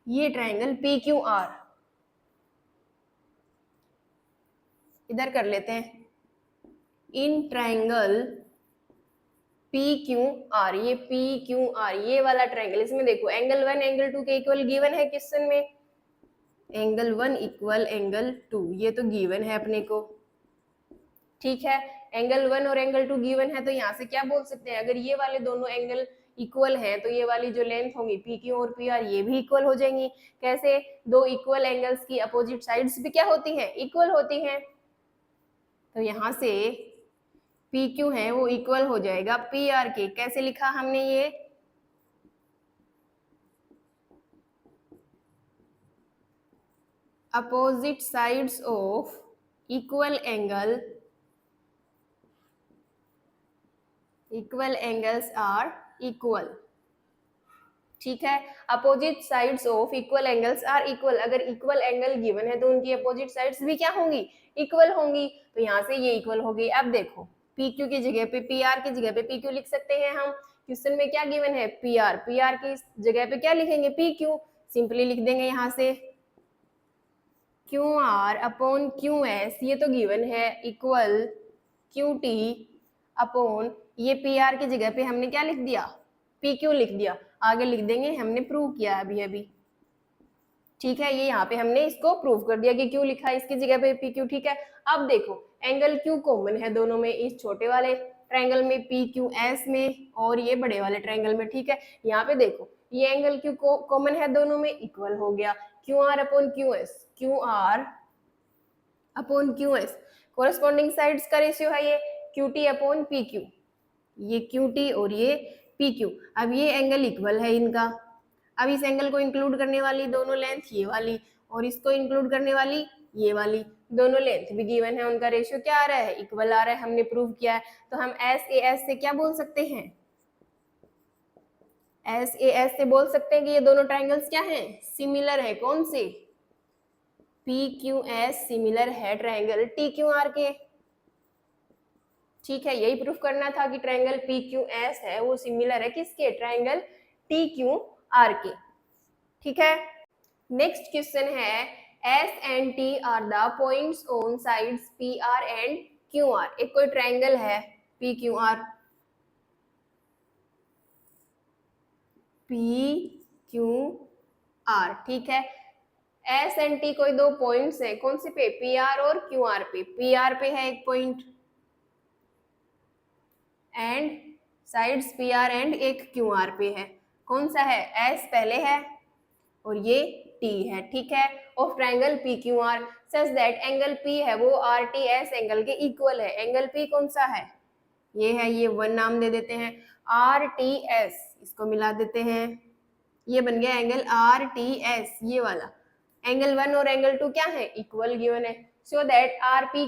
Speaker 1: ये ट्रायंगल पी क्यू आर, इधर कर लेते हैं, in triangle P Q are, ये पी क्यू आर ये वाला ट्रायंगल, इसमें देखो एंगल 1 एंगल 2 के इक्वल गिवन है क्वेश्चन में, एंगल 1 इक्वल एंगल 2, ये तो गिवन है अपने को। ठीक है, एंगल 1 और एंगल 2 गिवन है, तो यहाँ से क्या बोल सकते हैं, अगर ये वाले दोनों एंगल इक्वल हैं तो ये वाली जो लेंथ होंगी पी क्यू और पी आर ये भी इक्वल हो जाएंगी। कैसे, दो इक्वल एंगल्स की अपोजिट साइड्स भी क्या होती हैं, इक्वल होती हैं। तो यहाँ से पी क्यू है वो इक्वल हो जाएगा पी आर के, कैसे लिखा हमने ये, opposite sides of equal angles are equal. ठीक है, opposite sides of equal angles are equal, अगर इक्वल एंगल गिवन है तो उनकी अपोजिट साइड्स भी क्या होंगी, इक्वल होंगी। तो यहाँ से ये इक्वल हो गई। अब देखो पी क्यू की जगह पे पी आर की जगह पे पी क्यू लिख सकते हैं हम, क्वेश्चन में क्या गिवन है, पी आर की जगह पे क्या लिखेंगे, पी क्यू, सिंपली लिख देंगे यहाँ से Q R upon Q S, ये तो गिवन है, इक्वल क्यू टी अपॉन, ये पी आर की जगह पे हमने क्या लिख दिया, पी क्यू लिख दिया, आगे लिख देंगे हमने प्रूव किया अभी अभी। ठीक है, ये यहाँ पे हमने इसको प्रूव कर दिया कि क्यू लिखा है इसकी जगह पे पी क्यू। ठीक है, अब देखो एंगल क्यू कॉमन है दोनों में, इस छोटे वाले ट्रायंगल में पी क्यू एस में और ये बड़े वाले ट्रायंगल में। ठीक है, यहाँ पे देखो ये एंगल क्यू कॉमन है दोनों में, इक्वल हो गया Q R upon Q S, Q R upon Q S, corresponding sides का रेशियो है ये Q T upon P Q, ये क्यू टी और ये पी क्यू। अब ये एंगल इक्वल है इनका, अब इस एंगल को इंक्लूड करने वाली दोनों लेंथ ये वाली और इसको इंक्लूड करने वाली ये वाली, दोनों लेंथ भी गिवन है, उनका रेशियो क्या आ रहा है, इक्वल आ रहा है, हमने प्रूव किया है। तो हम एस ए एस से क्या बोल सकते हैं, एस ए एस से बोल सकते हैं कि ये दोनों ट्रायंगल्स क्या हैं, सिमिलर है। कौन से, पी क्यू एस सिमिलर है ट्रायंगल टी क्यू आर के। ठीक है, यही प्रूफ करना था कि ट्रायंगल पी क्यू एस है वो सिमिलर है किसके, ट्रायंगल टी क्यू आर के। ठीक है, नेक्स्ट क्वेश्चन है S and T R the points on sides P R and Q R. एक कोई ट्रायंगल है P Q are, P Q are, ठीक है, एस एंड टी कोई दो पॉइंट्स हैं, कौन से पे, पी आर और क्यू आर पे, पी आर पे है एक point and sides P R and एक क्यू आर पे है, कौन सा है, एस पहले है और ये टी है। ठीक है, of triangle P Q R such that angle P है वो आर टी एस एंगल के इक्वल है। एंगल पी कौन सा है, ये है, ये वन नाम दे देते हैं, आर टी एस इसको मिला देते हैं, ये बन गया एंगल आर टी एस, ये वाला एंगल 1 और एंगल 2 क्या है, इक्वल गिवन है। So that R P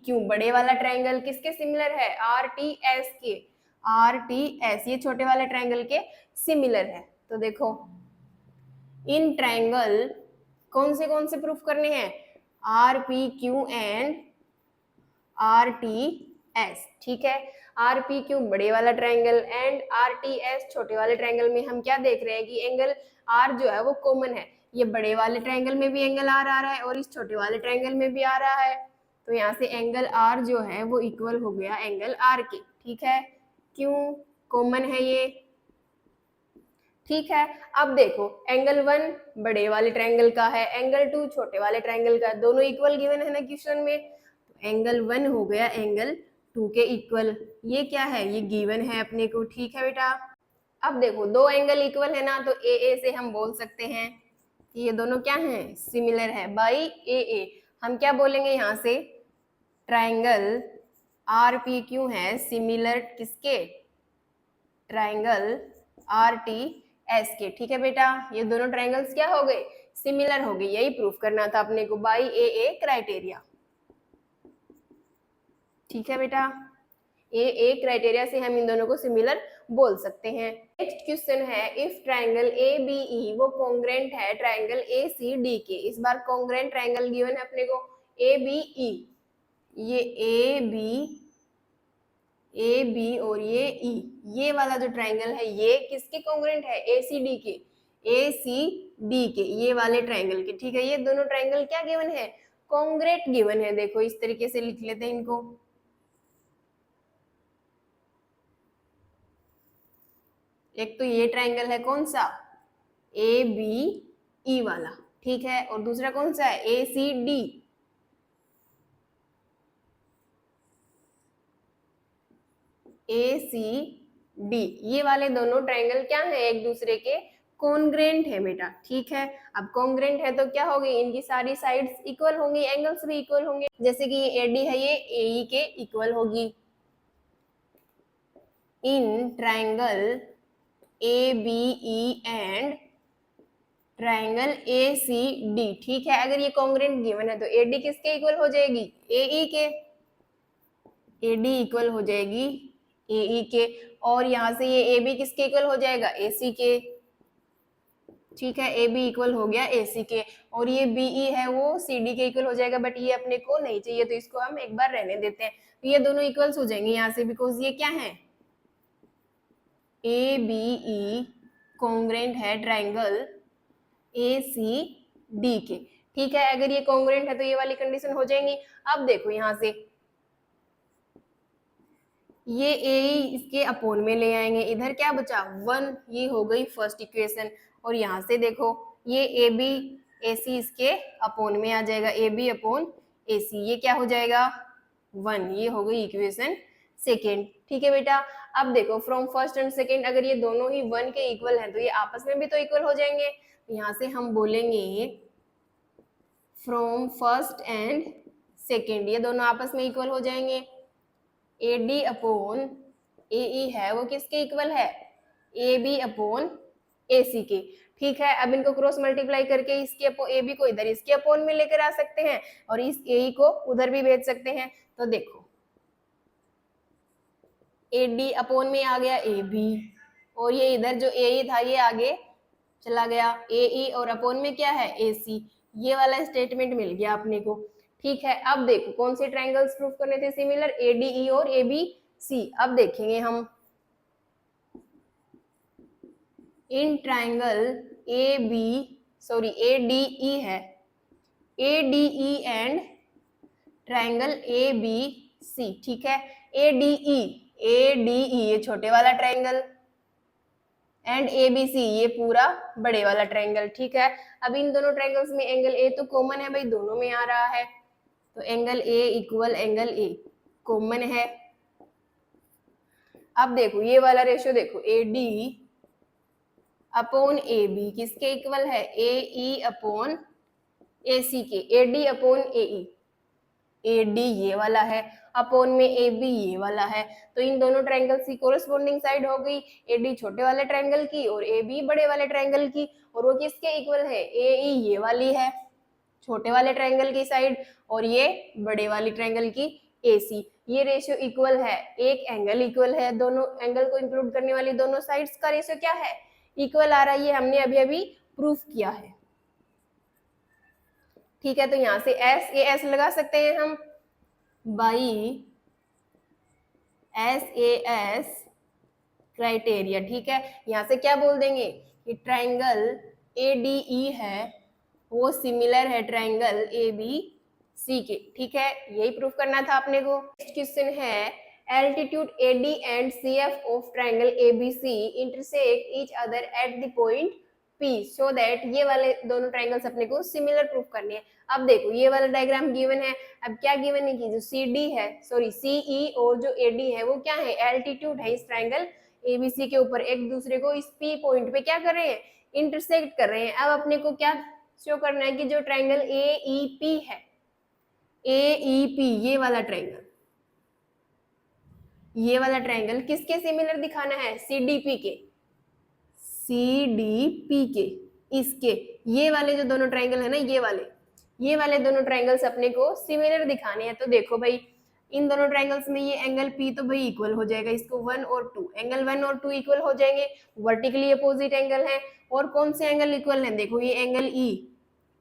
Speaker 1: Q बड़े वाला ट्रायंगल किसके सिमिलर है, आर टी एस के, आर टी एस ये छोटे वाले ट्रायंगल के सिमिलर है। तो देखो इन ट्रायंगल कौन से प्रूफ करने हैं, R P Q and are T S, ठीक है। आर पी क्यू बड़े वाला triangle and are T S छोटे वाले ट्रायंगल में हम क्या देख रहे हैं कि एंगल आर जो है वो कॉमन है। ये बड़े वाले ट्रायंगल में भी एंगल आर आ रहा है और इस छोटे वाले ट्रायंगल में भी आ रहा है, तो यहाँ से एंगल आर जो है वो इक्वल हो गया एंगल आर के, ठीक है। क्यों? कॉमन है ये, ठीक है। अब देखो एंगल 1 बड़े वाले ट्रायंगल का है, एंगल 2 छोटे वाले ट्रायंगल का, दोनों इक्वल गिवन है ना क्वेश्चन में, तो एंगल 1 हो गया एंगल 2 के इक्वल। ये क्या है? ये गिवन है अपने को, ठीक है बेटा। अब देखो दो एंगल इक्वल है ना, तो ए से हम बोल सकते हैं कि ये दोनों क्या हैं? सिमिलर है। बाई ए हम क्या बोलेंगे यहाँ से? ट्रायंगल आर पी क्यू है सिमिलर किसके? ट्रायंगल आर टी एस के, ठीक है बेटा। ये दोनों ट्रायंगल्स क्या हो गए? सिमिलर हो गए। यही प्रूफ करना था अपने को बाई ए क्राइटेरिया, ठीक है बेटा। ए क्राइटेरिया से हम इन दोनों को सिमिलर बोल सकते हैं। नेक्स्ट क्वेश्चन है if triangle A B E वो कॉन्ग्रेंट है ट्रायंगल ए सी डी के। इस बार कॉन्ग्रेंट ट्रायंगल गिवन है अपने को ए बी ई, ये ए बी और ये ई, ये वाला जो ट्रायंगल है ये किसके कॉन्ग्रेंट है? ए सी डी के, ए सी डी के, ये वाले ट्रायंगल के, ठीक है। ये दोनों ट्रायंगल क्या गिवन है? कॉन्ग्रेंट गिवन है। देखो इस तरीके से लिख लेते हैं इनको। एक तो ये ट्रायंगल है कौन सा? ए बी ई वाला, ठीक है। और दूसरा कौन सा है? A C D, A C D, ये वाले दोनों ट्रायंगल क्या है? एक दूसरे के कॉन्ग्रेंट है बेटा, ठीक है। अब कॉन्ग्रेंट है तो क्या होगी? इनकी सारी साइड्स इक्वल होंगी, एंगल्स भी इक्वल होंगे। जैसे कि ये एडी है, ये एई के इक्वल होगी। In triangle A B E and triangle A C D, ठीक है। अगर ये कॉन्ग्रेंट गिवन है तो एडी किसके इक्वल हो जाएगी? एई के, एडी इक्वल हो जाएगी एई के, और यहाँ से ये ए बी किसके इक्वल हो जाएगा? एसी के, ठीक है। ए बी इक्वल हो गया एसी के, और ये बीई है वो सी डी के इक्वल हो जाएगा, बट ये अपने को नहीं चाहिए तो इसको हम एक बार रहने देते हैं। तो ये दोनों इक्वल्स हो जाएंगे यहाँ से, बिकॉज ये क्या है? ए बी ई कॉन्ग्रेंट है ट्रायंगल ए सी डी के, ठीक है। अगर ये कॉन्ग्रेंट है तो ये वाली कंडीशन हो जाएंगी। अब देखो यहाँ से ये ए इसके अपोन में ले आएंगे, इधर क्या बचा? 1, ये हो गई फर्स्ट इक्वेशन। और यहाँ से देखो ये ए बी ए सी इसके अपोन में आ जाएगा, ए बी अपॉन ए सी, ये क्या हो जाएगा? 1, ये हो गई इक्वेशन सेकेंड, ठीक है बेटा। अब देखो फ्रॉम फर्स्ट एंड सेकेंड अगर ये दोनों ही 1 के इक्वल हैं तो ये आपस में भी तो इक्वल हो जाएंगे। यहाँ से हम बोलेंगे फ्रॉम फर्स्ट एंड सेकेंड, ये दोनों आपस में इक्वल हो जाएंगे। ए डी अपॉन ए ई है वो किसके इक्वल है? A B upon A C के, ठीक है। अब इनको क्रॉस मल्टीप्लाई करके इसके ए बी को इधर इसके अपोन में लेकर आ सकते हैं और इस ए को उधर भी भेज सकते हैं। तो देखो ए डी अपोन में आ गया ए बी, और ये इधर जो ए था ये आगे चला गया ए ई, और अपोन में क्या है? ए सी, ये वाला स्टेटमेंट मिल गया अपने को, ठीक है। अब देखो कौन से ट्रायंगल्स प्रूफ करने थे सिमिलर? ए डी ई और ए बी सी। अब देखेंगे हम इन ट्रायंगल ए डी ई है, A D E and triangle A B C, ठीक है। ए डी ई ये छोटे वाला triangle and A B C ये पूरा बड़े वाला ट्रायंगल, ठीक है। अब इन दोनों ट्रायंगल्स में एंगल ए तो कॉमन है भाई, दोनों में आ रहा है, तो angle A equal angle A common है। अब देखो ये वाला रेशियो देखो A D upon A B किसके इक्वल है? A E upon A C के, A D upon A E, A D ये वाला है अपॉन में ए बी ये वाला है, तो इन दोनों ट्रायंगल्स की कोरस्पोंडिंग साइड हो गई ए डी छोटे वाले ट्रायंगल की और ए बी बड़े वाले ट्रायंगल की, और वो किसके इक्वल है? ए ई ये वाली है छोटे वाले ट्रायंगल की साइड और ये बड़े वाली ट्रायंगल की ए सी। ये रेशियो इक्वल है, एक एंगल इक्वल है, दोनों एंगल को इंक्लूड करने वाली दोनों साइड्स का रेशियो क्या है? इक्वल आ रहा है, ये हमने अभी अभी प्रूफ किया है, ठीक है। तो यहाँ से एस ए एस लगा सकते हैं हम, बाई SAS क्राइटेरिया। ठीक है, यहाँ से क्या बोल देंगे कि ट्राइंगल ADE है वो सिमिलर है ट्राइंगल ABC के। ठीक है, यही प्रूफ करना था अपने को। नेक्स्ट क्वेश्चन है altitude AD and CF of triangle ABC intersect each other at the point P so that, ये वाले दोनों ट्राइंगल्स अपने को सिमिलर प्रूफ करने हैं। अब देखो ये वाला डायग्राम गिवन है, अब क्या गिवन है कि जो CD है, सॉरी CE और जो AD है वो क्या है, एल्टीट्यूड है इस ट्राइंगल ABC के ऊपर, एक दूसरे को इस P पॉइंट पे क्या कर रहे हैं, इंटरसेक्ट कर रहे हैं। अब अपने को क्या शो करना है कि जो ट्राइंगल AEP है, AEP ये वाला ट्राइंगल किसके सिमिलर दिखाना है, CDP के, CDP के, इसके, ये वाले जो दोनों ट्राइंगल है ना, ये वाले दोनों ट्राइंगल्स अपने को सिमिलर दिखाने हैं। तो देखो भाई इन दोनों ट्राइंगल्स में ये एंगल P तो भाई इक्वल हो जाएगा इसको 1 और 2, एंगल 1 और 2 इक्वल हो जाएंगे, वर्टिकली अपोजिट एंगल है। और कौन से एंगल इक्वल है, देखो ये एंगल E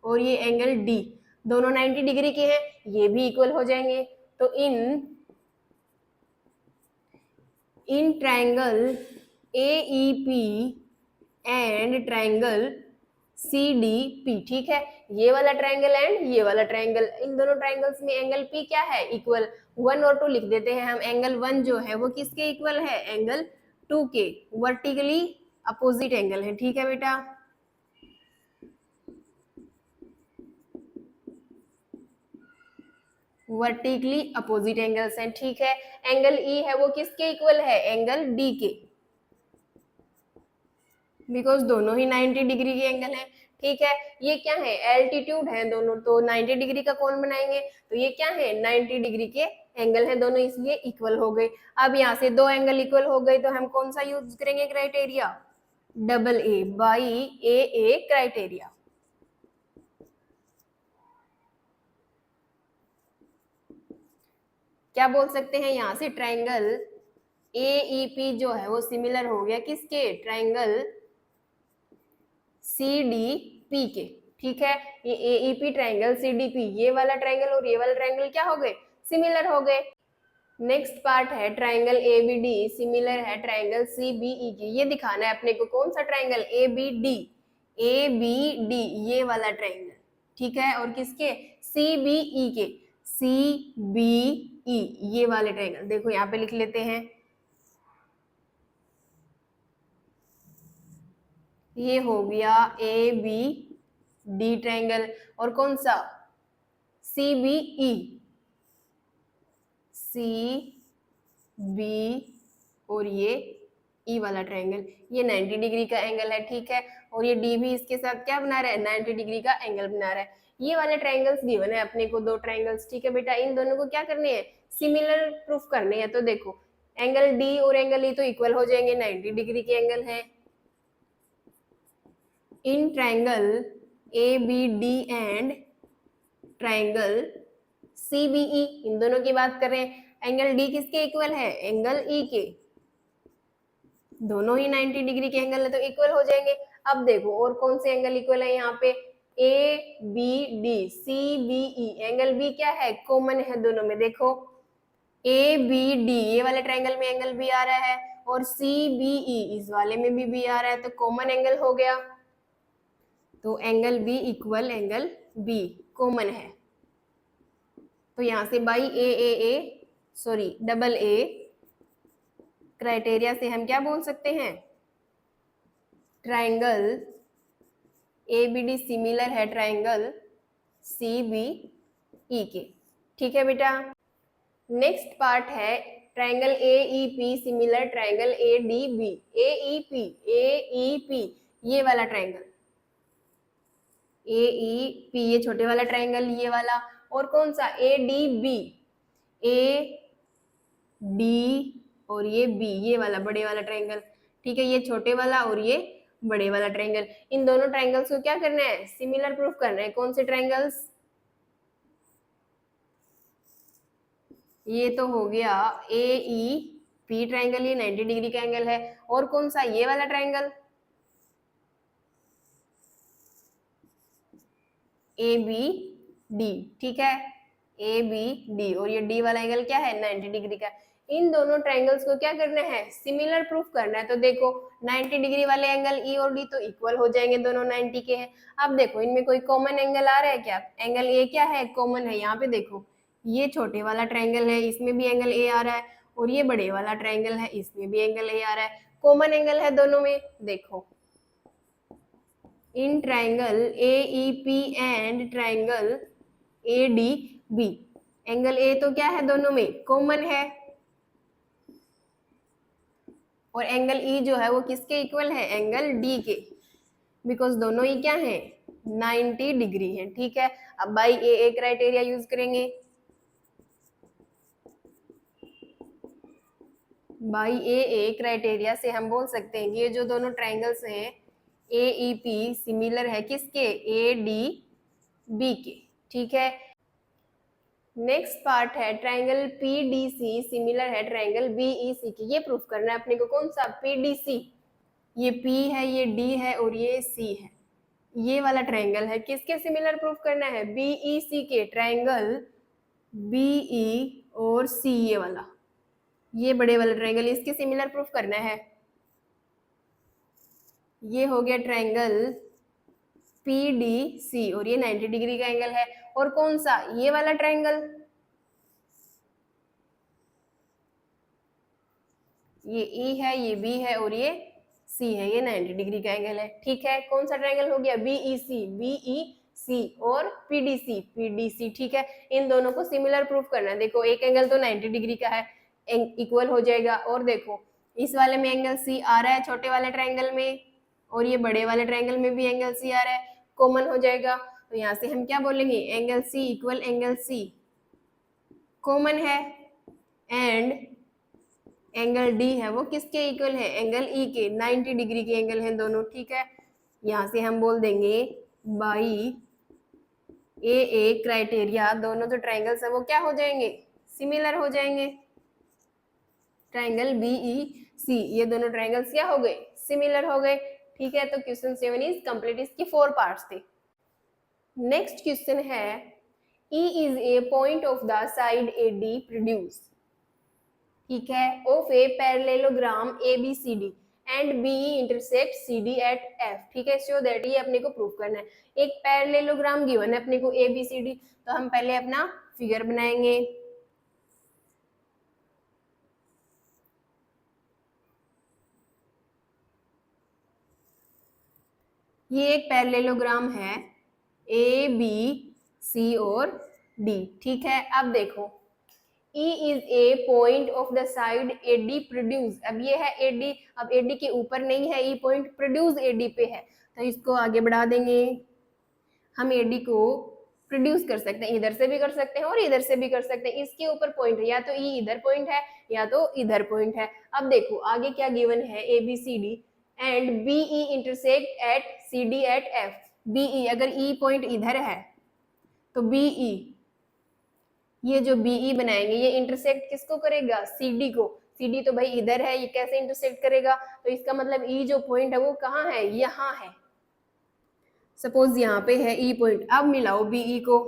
Speaker 1: और ये एंगल D दोनों 90 डिग्री के हैं, ये भी इक्वल हो जाएंगे। तो in triangle AEP and triangle CDP, ठीक है, ये वाला ट्राइंगल एंड ये वाला ट्राइंगल, इन दोनों ट्राइंगल्स में एंगल P क्या है, इक्वल 1 और 2 लिख देते हैं हम। एंगल 1 जो है वो किसके इक्वल है, एंगल 2 के, वर्टिकली अपोजिट एंगल है। ठीक है बेटा, वर्टिकली अपोजिट एंगल्स हैं। ठीक है, एंगल E है वो किसके इक्वल है, एंगल D के, बिकॉज दोनों ही 90 डिग्री के एंगल है। ठीक है, ये क्या है, एल्टीट्यूड है दोनों, तो 90 डिग्री का कोण बनाएंगे, तो ये क्या है, 90 डिग्री के एंगल है दोनों, इसलिए इक्वल हो गए। अब यहाँ से दो एंगल इक्वल हो गए तो हम कौन सा यूज करेंगे criteria, AA by AA criteria. क्या बोल सकते हैं यहाँ से, ट्राइंगल AEP जो है वो सिमिलर हो गया किसके, ट्राइंगल CDP के। ठीक है, ये AEP ट्राइंगल CDP, ये वाला ट्राइंगल और ये वाला ट्राइंगल क्या हो गए, सिमिलर हो गए। नेक्स्ट पार्ट है ट्राइंगल ABD सिमिलर है ट्राइंगल CBE के। ये दिखाना है अपने को कौन सा ट्राइंगल, ABD ये वाला ट्राइंगल। ठीक है, और किसके, CBE के, CBE ये वाले ट्राइंगल। देखो यहाँ पे लिख लेते हैं, ये हो गया ABD ट्राइंगल, और कौन सा, CBE, CB और ये E वाला ट्राइंगल, ये 90 डिग्री का एंगल है। ठीक है, और ये D भी इसके साथ क्या बना रहा है, 90 डिग्री का एंगल बना रहा है। ये वाले ट्राइंगल्स गिवन है अपने को, दो ट्राइंगल्स। ठीक है बेटा, इन दोनों को क्या करने हैं, सिमिलर प्रूफ करने हैं। तो देखो एंगल D और एंगल E तो इक्वल हो जाएंगे, 90 डिग्री के एंगल है। In triangle ABD and triangle CBE, इन दोनों की बात कर रहे हैं, एंगल D किसके इक्वल है, एंगल E के, दोनों ही 90 डिग्री के एंगल है तो इक्वल हो जाएंगे। अब देखो और कौन से एंगल इक्वल है यहाँ पे, ABD CBE, एंगल B क्या है, कॉमन है दोनों में। देखो ABD ये वाले ट्राइंगल में एंगल B आ रहा है और CBE इस वाले में भी B आ रहा है, तो कॉमन एंगल हो गया। तो angle B equal angle B common है, तो यहां से बाई AA क्राइटेरिया से हम क्या बोल सकते हैं, ट्राइंगल ABD सिमिलर है ट्राइंगल CBE के। ठीक है बेटा, नेक्स्ट पार्ट है triangle AEP similar triangle ADB। AEP ये वाला ट्राइंगल, AEP ये छोटे वाला ट्राइंगल ये वाला, और कौन सा ADB, AD और ये B ये वाला बड़े वाला ट्राइंगल। ठीक है, ये छोटे वाला और ये बड़े वाला ट्राइंगल, इन दोनों ट्राइंगल्स को क्या करना है, सिमिलर प्रूफ करना है। कौन से ट्राइंगल्स, ये तो हो गया AEP ट्राइंगल, ये 90 डिग्री का एंगल है, और कौन सा, ये वाला ट्राइंगल ABD। ठीक है, ए बी डी, और ये डी वाला एंगल क्या है 90 डिग्री का। इन दोनों ट्रायंगल्स को क्या करना है, सिमिलर प्रूफ करना है। तो देखो 90 डिग्री वाले एंगल ई और डी तो इक्वल हो जाएंगे, दोनों 90 के हैं। अब देखो इनमें कोई कॉमन एंगल आ रहा है क्या, एंगल ए क्या है, कॉमन है। यहाँ पे देखो ये छोटे वाला ट्रायंगल है, इसमें भी एंगल ए आ रहा है, और ये बड़े वाला ट्रायंगल है, इसमें भी एंगल ए आ रहा है। कॉमन एंगल है दोनों में। देखो in triangle AEP and triangle ADB, angle A तो क्या है दोनों में कॉमन है, और एंगल ई जो है वो किसके इक्वल है, एंगल डी के, बिकॉज दोनों ही क्या है 90 डिग्री है। ठीक है, अब बाई ए क्राइटेरिया यूज करेंगे। बाई ए क्राइटेरिया से हम बोल सकते हैं कि ये जो दोनों ट्रायंगल्स हैं AEP सिमिलर है किसके, ADB के। ठीक है, नेक्स्ट पार्ट है ट्रायंगल PDC सिमिलर है ट्रायंगल BEC के। ये प्रूफ करना है अपने को, कौन सा, PDC। ये P है, ये D है, और ये C है। ये वाला ट्रायंगल है किसके सिमिलर प्रूफ करना है, BEC के। ट्रायंगल BE और C, ये वाला, ये बड़े वाला ट्रायंगल, इसके सिमिलर प्रूफ करना है। ये हो गया ट्रायंगल PDC, और ये 90 डिग्री का एंगल है। और कौन सा, ये वाला ट्रायंगल, ये E है, ये B है, और ये C है, ये 90 डिग्री का एंगल है। ठीक है, कौन सा ट्रायंगल हो गया, BEC और PDC। ठीक है, इन दोनों को सिमिलर प्रूफ करना है। देखो एक एंगल तो 90 डिग्री का है, इक्वल हो जाएगा, और देखो इस वाले में एंगल C आ रहा है छोटे वाले ट्रायंगल में, और ये बड़े वाले ट्रायंगल में भी एंगल C आ रहा है, कॉमन हो जाएगा। तो यहाँ से हम क्या बोलेंगे, angle C equal angle C common है, एंड एंगल D है वो किसके इक्वल है, एंगल E के। 90 डिग्री के एंगल हैं दोनों। ठीक है, यहाँ से हम बोल देंगे बाई ए क्राइटेरिया दोनों जो ट्रायंगल्स है वो क्या हो जाएंगे, सिमिलर हो जाएंगे। ट्रायंगल BEC, ये दोनों ट्रायंगल्स क्या हो गए, सिमिलर हो गए। ठीक है, तो क्वेश्चन 7 इज कंप्लीट, इसके 4 पार्ट्स थे। नेक्स्ट क्वेश्चन है E is a point of the side AD produced, ठीक है, of a parallelogram ABCD and BE intersects CD at F। ठीक है, सो दैट ये अपने को प्रूव करना है। एक पैरेललोग्राम गिवन है अपने को ABCD, तो हम पहले अपना फिगर बनाएंगे। ये एक पैरेललोग्राम है ABC और D। ठीक है, अब देखो E is a point of the side AD produce, अब ये है AD, अब AD के ऊपर नहीं है, E पॉइंट प्रोड्यूस AD पे है, तो इसको आगे बढ़ा देंगे। हम AD को प्रोड्यूस कर सकते हैं, इधर से भी कर सकते हैं और इधर से भी कर सकते हैं। इसके ऊपर पॉइंट है, या तो E इधर पॉइंट है या तो इधर पॉइंट है। अब देखो आगे क्या गिवन है, ABCD and BE intersect at CD at F। BE अगर E पॉइंट इधर है तो BE, ये जो BE बनाएंगे ये इंटरसेक्ट किसको करेगा, CD को। CD तो भाई इधर है, ये कैसे इंटरसेक्ट करेगा, तो इसका मतलब E जो पॉइंट है वो कहाँ है, यहाँ है। सपोज यहाँ पे है E पॉइंट, अब मिलाओ BE को,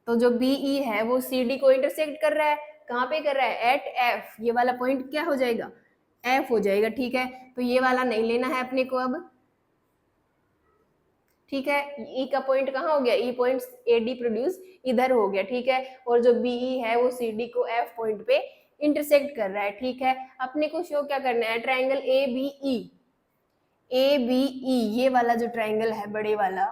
Speaker 1: तो जो BE है वो CD को इंटरसेक्ट कर रहा है, कहाँ पे कर रहा है, एट F। ये वाला पॉइंट क्या हो जाएगा, F हो जाएगा। ठीक है, तो ये वाला नहीं लेना है अपने को अब। ठीक है, E का पॉइंट कहाँ हो गया, E पॉइंट AD प्रोड्यूस इधर हो गया। ठीक है, और जो BE है वो CD को F पॉइंट पे इंटरसेक्ट कर रहा है। ठीक है, अपने को शो क्या करना है, ट्रायंगल ABE ये वाला जो ट्रायंगल है बड़े वाला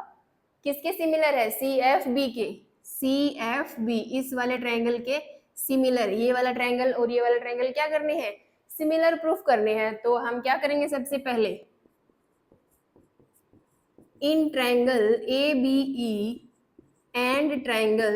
Speaker 1: किसके सिमिलर है, CFB के। CFB इस वाले ट्रायंगल के सिमिलर, ये वाला ट्रायंगल और ये वाला ट्रायंगल क्या करने हैं, सिमिलर प्रूफ करने हैं। तो हम क्या करेंगे, सबसे पहले in triangle ABE and triangle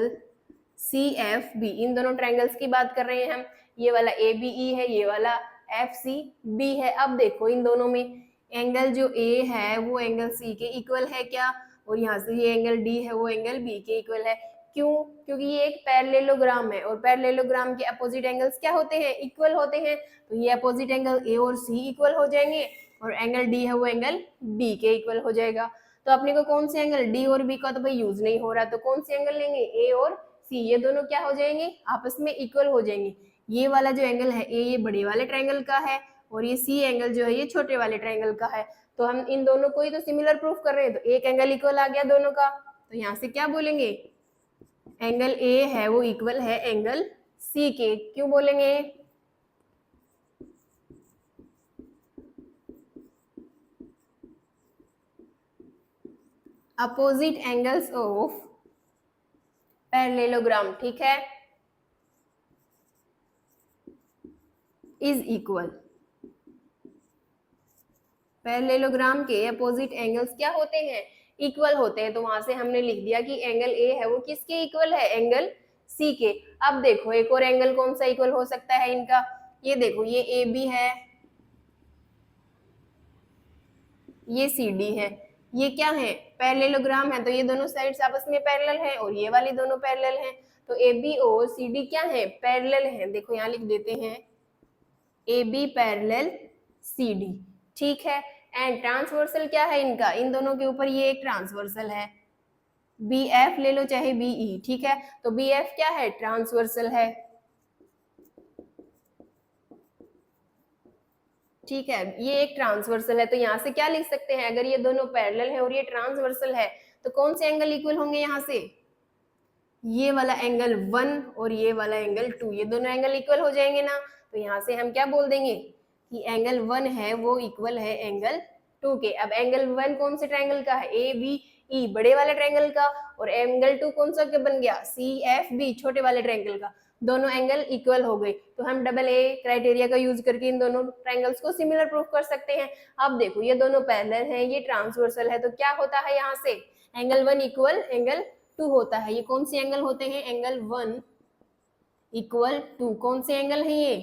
Speaker 1: CFB, इन दोनों ट्रायंगल्स की बात कर रहे हैं हम। ये वाला ABE है, ये वाला FCB है। अब देखो इन दोनों में एंगल जो A है वो एंगल C के इक्वल है क्या, और यहाँ से ये एंगल D है वो एंगल B के इक्वल है। क्यों, क्योंकि ये एक पैरेललोग्राम है, और पैरेललोग्राम के अपोजिट एंगल्स क्या होते हैं, इक्वल होते हैं। तो ये अपोजिट एंगल A और C इक्वल हो जाएंगे, और एंगल D है वो एंगल B के इक्वल हो जाएगा। तो अपने को कौन से एंगल, डी और बी का तो भाई यूज नहीं हो रहा, तो कौन से एंगल लेंगे, ए और सी, ये दोनों क्या हो जाएंगे, आपस में इक्वल हो जाएंगे। ये वाला जो एंगल है ए, ये बड़े वाले ट्रायंगल का है, और ये सी एंगल जो है ये छोटे वाले ट्रायंगल का है। तो हम इन दोनों को ही तो सिमिलर प्रूफ कर रहे हैं, तो एक एंगल इक्वल आ गया दोनों का, तो यहाँ से क्या बोलेंगे, एंगल ए है वो इक्वल है एंगल सी के। क्यों बोलेंगे, अपोजिट एंगल्स ऑफ पैरेललोग्राम, ठीक है, इज इक्वल। पैरेललोग्राम के अपोजिट एंगल्स क्या होते हैं, इक्वल होते हैं। तो वहां से हमने लिख दिया कि एंगल ए है वो किसके इक्वल है, एंगल सी के। अब देखो एक और एंगल कौन सा इक्वल हो सकता है इनका, ये देखो ये ए बी है, ये सी डी है, ये क्या है, पैरेललोग्राम है, तो ये दोनों साइड्स आपस में पैरेलल है, और ये वाली दोनों पैरेलल है, तो ए बी और सी डी क्या है, पैरेलल है। देखो यहाँ लिख देते हैं A B parallel C D, ठीक है। एंड ट्रांसवर्सल क्या है इनका, इन दोनों के ऊपर ये एक ट्रांसवर्सल है, बी एफ ले लो चाहे बी ई, ठीक है। तो बी एफ क्या है, ट्रांसवर्सल है, ठीक है, ये एक ट्रांसवर्सल है। तो यहाँ से क्या लिख सकते हैं, अगर ये दोनों पैरेलल है और ये ट्रांसवर्सल है, तो कौन से एंगल इक्वल होंगे यहाँ से, ये वाला एंगल 1 और ये वाला एंगल 2, ये दोनों एंगल इक्वल हो जाएंगे ना। तो यहाँ से हम क्या बोल देंगे कि एंगल 1 है वो इक्वल है एंगल 2 के। अब एंगल 1 कौन से ट्रायंगल का है, ए बी ई बड़े वाले ट्रायंगल का, और एंगल 2 कौन सा के बन गया, सी एफ बी छोटे वाले ट्रायंगल का। दोनों एंगल इक्वल हो गए, तो हम डबल ए क्राइटेरिया का यूज करके इन दोनों ट्रायंगल्स को सिमिलर प्रूफ कर सकते हैं। अब देखो ये दोनों पैरेलल हैं, ये ट्रांसवर्सल है, तो क्या होता है यहाँ से, एंगल 1 इक्वल एंगल 2 होता है। ये कौन से एंगल होते हैं, एंगल 1 इक्वल 2, कौन से एंगल है ये,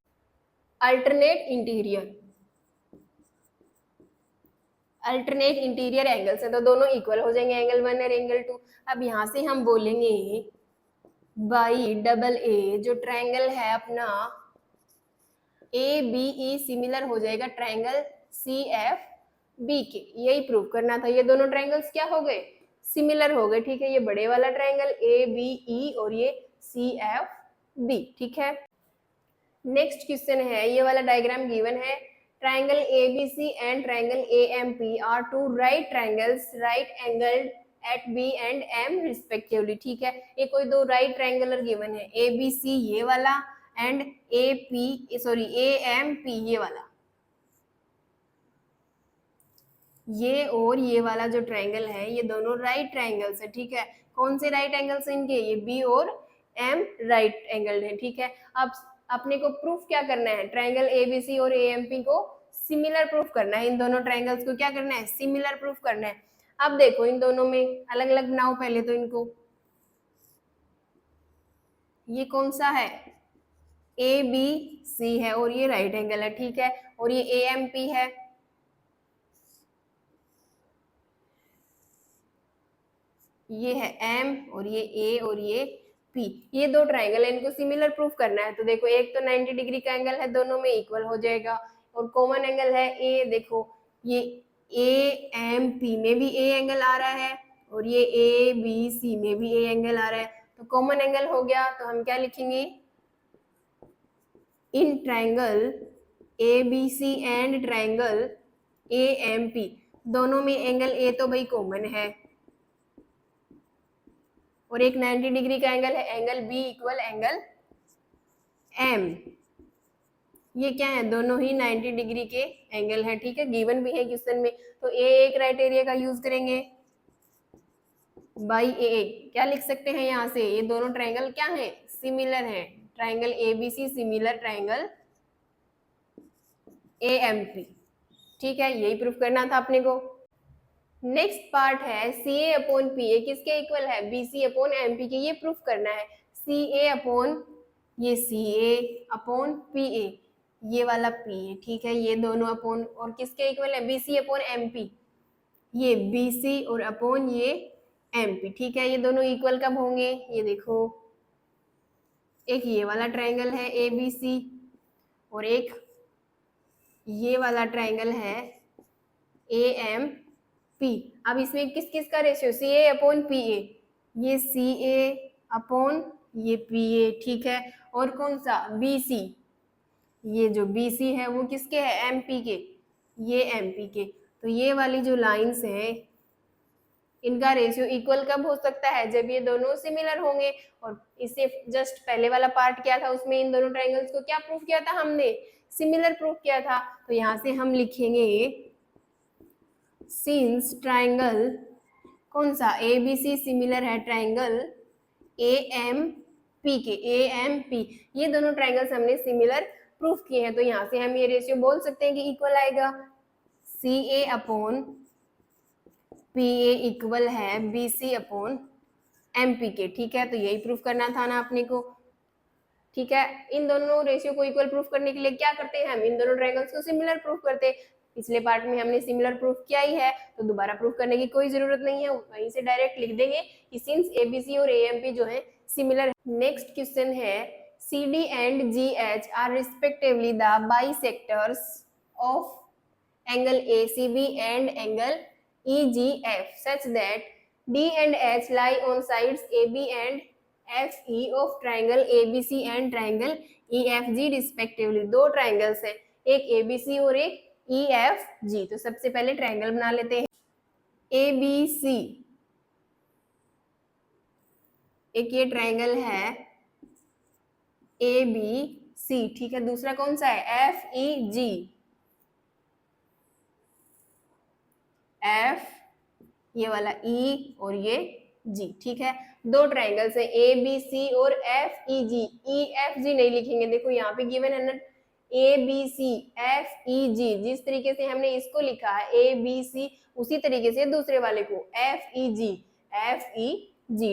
Speaker 1: alternate interior, alternate interior angles है, तो दोनों इक्वल हो जाएंगे एंगल 1 और एंगल 2। अब यहाँ से हम बोलेंगे बाई डबल ए जो ट्रायंगल है अपना ए बी ई सिमिलर हो जाएगा ट्रायंगल सी एफ बी के, यही प्रूव करना था। ये दोनों ट्रायंगल्स क्या हो गए, सिमिलर हो गए, ठीक है। ये बड़े वाला ट्रायंगल ए बी ई और ये सी एफ बी, ठीक है। नेक्स्ट क्वेश्चन है, ये वाला डायग्राम गिवन है, triangle ABC and triangle AMP are two right triangles right angled at B and M respectively, ठीक है। ये कोई दो राइट ट्रायंगुलर गिवन है, ABC ये वाला एंड AMP ये वाला, ये और ये वाला जो ट्रायंगल है ये दोनों राइट ट्रायंगल्स है, ठीक है। कौन से राइट एंगल्स हैं इनके, ये B और M राइट एंगल है, ठीक है। अब अपने को प्रूफ क्या करना है, ट्रायंगल ABC और AMP को सिमिलर प्रूफ करना है, इन दोनों ट्रायंगल्स को क्या करना है, सिमिलर प्रूफ करना है। अब देखो इन दोनों में अलग अलग बनाओ पहले तो इनको, ये कौन सा है, ABC है और ये राइट एंगल है, ठीक है, और ये AMP है, ये है M और ये A और ये P, ये दो ट्रायंगल है, इनको सिमिलर प्रूफ करना है। तो देखो एक तो 90 डिग्री का एंगल है, दोनों में इक्वल हो जाएगा, और कॉमन एंगल है A, देखो ये AMP में भी A एंगल आ रहा है और ये ABC में भी A एंगल आ रहा है, तो कॉमन एंगल हो गया। तो हम क्या लिखेंगे, in triangle ABC and triangle AMP दोनों में एंगल A तो भाई कॉमन है, और एक 90 डिग्री का एंगल है, angle B equal angle M, ये क्या है, दोनों ही 90 डिग्री के एंगल है, ठीक है, गिवन भी है क्वेश्चन में। तो ए क्राइटेरिया का यूज करेंगे, बाई ए क्या लिख सकते हैं यहाँ से, ये दोनों ट्रायंगल क्या है, सिमिलर है, triangle ABC similar triangle AMP, ठीक है, यही प्रूफ करना था अपने को। नेक्स्ट पार्ट है CA अपॉन PA किसके इक्वल है, BC अपॉन MP के, ये प्रूफ करना है। CA अपॉन ये CA अपॉन PA, ये वाला PA, ठीक है, ये दोनों अपॉन और किसके इक्वल है, BC अपॉन MP, ये BC और अपॉन ये MP, ठीक है। ये दोनों इक्वल कब होंगे, ये देखो एक ये वाला ट्रायंगल है ABC और एक ये वाला ट्रायंगल है AMP, P। अब इसमें किस किस का रेशियो, CA अपॉन PA, ये CA अपॉन ये PA, ठीक है। और कौन सा, BC, ये जो BC है वो किसके है, MP के, ये MP के। तो ये वाली जो लाइंस हैं इनका रेशियो इक्वल कब हो सकता है, जब ये दोनों सिमिलर होंगे। और इससे जस्ट पहले वाला पार्ट क्या था, उसमें इन दोनों ट्रायंगल्स को क्या प्रूफ किया था हमने, सिमिलर प्रूफ किया था। तो यहाँ से हम लिखेंगे सिंस ट्रायंगल कौन सा, ABC सिमिलर है ट्रायंगल AMP के, AMP, ये दोनों ट्रायंगल्स हमने सिमिलर प्रूफ किए हैं। तो यहाँ से हम ये रेशियो बोल सकते हैं कि इक्वल आएगा, CA अपॉन PA इक्वल है BC अपॉन MP के, ठीक है। तो यही प्रूफ करना था ना अपने को, ठीक है। इन दोनों रेशियो को इक्वल प्रूफ करने के लिए क्या करते हैं, हम इन दोनों ट्रायंगल्स को सिमिलर प्रूफ करते हैं। पिछले पार्ट में हमने सिमिलर प्रूफ किया ही है, तो दोबारा प्रूफ करने की कोई जरूरत नहीं है, वहीं से डायरेक्ट लिख देंगे कि सिंस ABC और AMP जो है सिमिलर। नेक्स्ट क्वेश्चन है, CD and GH are respectively the bisectors of angle ACB and angle EGF such that D and H lie on sides AB and FE of triangle ABC and triangle EFG respectively। दो triangles हैं, एक ABC और एक EFG। तो सबसे पहले triangle बना लेते हैं, ABC, एक ये ट्राइंगल है ABC, ठीक है। दूसरा कौन सा है, FEG, F, ये वाला E और ये G, ठीक है। दो ट्राइंगल्स हैं ABC और FEG, EFG नहीं लिखेंगे, देखो यहाँ पे गिवन है ना ABC FEG, जिस तरीके से हमने इसको लिखा है ABC उसी तरीके से दूसरे वाले को FEG,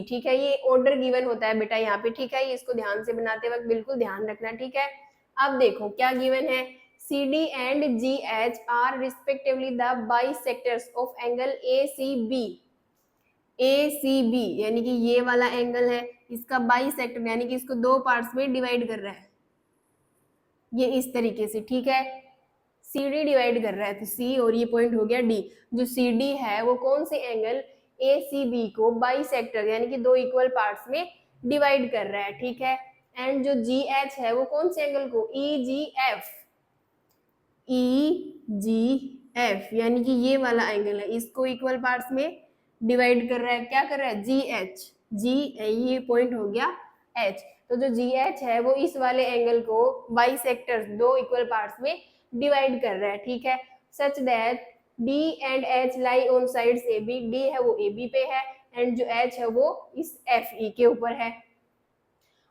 Speaker 1: ठीक है। ये ऑर्डर गिवन होता है बेटा यहाँ पे, ठीक है। ये इसको ध्यान से बनाते वक्त बिल्कुल ध्यान रखना, ठीक है। अब देखो क्या गिवन है, CD and GH are respectively the bisectors of angle ACB। ACB यानी कि ये वाला एंगल है, इसका बाइसेक्टर यानी कि इसको दो पार्ट्स में डिवाइड कर रहा है, ये इस तरीके से, ठीक है। CD डिवाइड कर रहा है, तो C और ये पॉइंट हो गया D। जो CD है वो कौन से एंगल ACB को बाइसेक्टर यानी कि दो इक्वल पार्ट्स में डिवाइड कर रहा है, ठीक है। एंड जो GH है वो कौन से एंगल को, EGF यानी कि ये वाला एंगल है, इसको इक्वल पार्ट्स में डिवाइड कर रहा है, क्या कर रहा है, GH, ये पॉइंट हो गया H। तो जो GH है वो इस वाले एंगल को बाइसेक्टर्स दो इक्वल पार्ट्स में डिवाइड कर रहा है, ठीक है। सच that D and H lie on sides AB, D है वो AB पे है एंड जो H है वो इस FE के ऊपर है,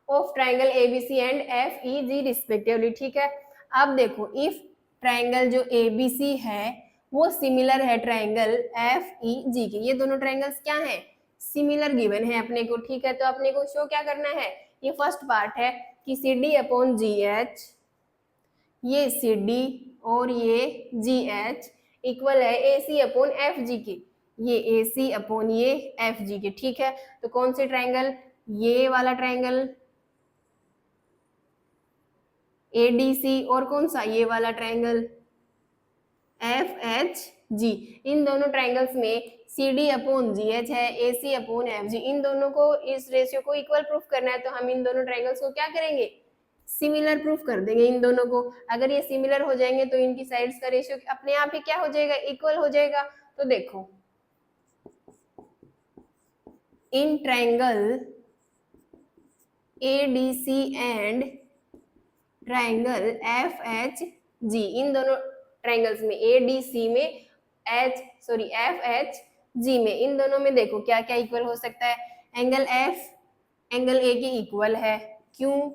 Speaker 1: of triangle ABC and FEG respectively, ठीक है। अब देखो इफ ट्राइंगल जो ABC है वो सिमिलर है ट्राइंगल FEG के, ये दोनों ट्राइंगल्स क्या हैं, सिमिलर गिवन है अपने को, ठीक है। तो अपने को शो क्या करना है, ये फर्स्ट पार्ट है कि CD अपॉन GH, ये CD और ये GH इक्वल है AC अपॉन FG के, ये AC अपॉन ये FG के, ठीक है। तो कौन से ट्राइंगल, ये वाला ट्राइंगल ADC और कौन सा, ये वाला ट्राइंगल FHG। इन दोनों ट्राइंगल्स में CD अपॉन GH है, AC अपॉन FG, इन दोनों को इस रेशियो को इक्वल प्रूफ करना है। तो हम इन दोनों ट्राइंगल्स को क्या करेंगे, सिमिलर प्रूफ कर देंगे इन दोनों को। अगर ये सिमिलर हो जाएंगे तो इनकी साइड्स का रेशियो अपने आप ही क्या हो जाएगा, इक्वल हो जाएगा। तो देखो in triangle ADC and triangle FHG, इन दोनों ट्राइंगल्स में ADC में FHG में, इन दोनों में देखो क्या क्या इक्वल हो सकता है, एंगल F एंगल A के इक्वल है, क्यों,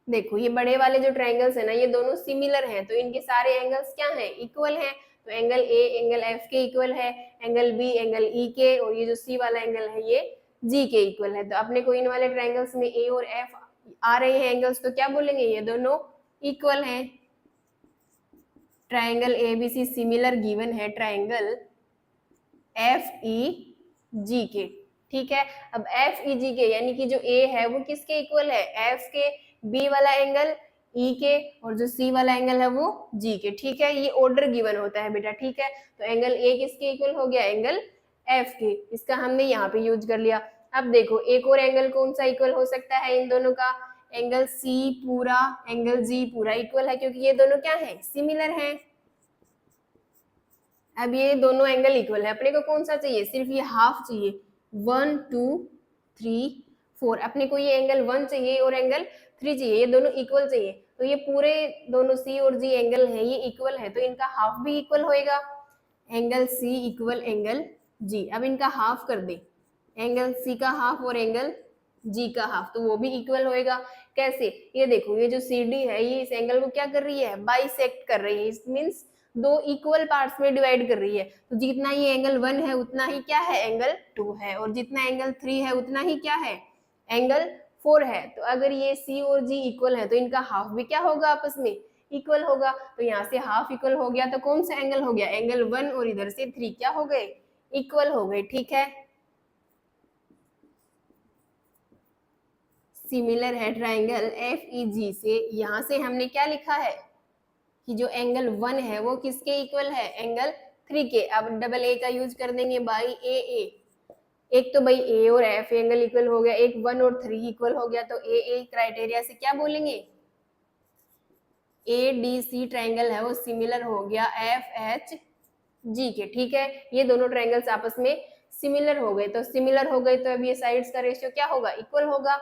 Speaker 1: देखो ये बड़े वाले जो ट्राइंगल्स है ना ये दोनों सिमिलर हैं, तो इनके सारे एंगल्स क्या हैं, इक्वल हैं। तो एंगल A एंगल F के इक्वल है, एंगल B एंगल E के, और ये जो C वाला एंगल है ये G के इक्वल है। तो अपने को इन वाले ट्राइंगल्स में A और F आ रहे हैं एंगल्स, तो क्या बोलेंगे, ये दोनों इक्वल हैं। ट्राइंगल ABC सिमिलर गिवन है ट्राइंगल FEG के, ठीक है। अब FEG के यानी कि जो A है वो किसके इक्वल है, F के, B वाला एंगल ई के, और जो सी वाला एंगल है वो जी के। ठीक है, ये ऑर्डर गिवन होता है बेटा। ठीक है, तो एंगल ए किसके इक्वल हो गया, एंगल एफ के, इसका हमने यहाँ पे यूज कर लिया। अब देखो एक और एंगल कौन सा इक्वल हो सकता है इन दोनों का, एंगल सी पूरा, एंगल जी पूरा इक्वल है, क्योंकि ये दोनों क्या है, सिमिलर है। अब ये दोनों एंगल इक्वल है, अपने को कौन सा चाहिए, सिर्फ ये हाफ चाहिए, 1 2 3 4, अपने को ये एंगल 1 चाहिए और एंगल 3 चाहिए, ये दोनों इक्वल चाहिए। तो ये पूरे दोनों सी और जी एंगल है, ये इक्वल है, तो इनका हाफ भी इक्वल होएगा, angle C equal angle G. अब इनका हाफ कर दे, एंगल सी का हाफ और एंगल जी का हाफ, तो वो भी इक्वल होएगा। कैसे, ये देखो ये जो सी डी है ये इस एंगल को क्या कर रही है, बाइसेक्ट कर रही है, इट मीन्स दो इक्वल पार्ट्स में डिवाइड कर रही है। तो जितना ये एंगल 1 है उतना ही क्या है, एंगल 2 है, और जितना एंगल 3 है उतना ही क्या है, एंगल 4 है। तो अगर ये सी और जी इक्वल है तो इनका हाफ भी क्या होगा, आपस में इक्वल होगा। तो यहाँ से हाफ इक्वल हो गया, तो कौन सा एंगल हो गया, एंगल 1, और इधर से 3 क्या हो गए, इक्वल हो गए। ठीक है, सिमिलर है ट्राइंगल एफ ई जी से, यहाँ से हमने क्या लिखा है कि जो एंगल 1 है वो किसके इक्वल है, एंगल 3 के। अब डबल ए का यूज कर देंगे बाई ए ए, एक तो भाई ए और एफ एंगल इक्वल हो गया, एक 1 और 3 इक्वल हो गया, तो ए क्राइटेरिया से क्या बोलेंगे, ए डी सी ट्राइंगल है वो सिमिलर हो गया एफ एच जी के। ठीक है, ये दोनों ट्राइंगल्स आपस में सिमिलर हो गए, तो सिमिलर हो गए तो अब ये साइड्स का रेशियो क्या होगा, इक्वल होगा,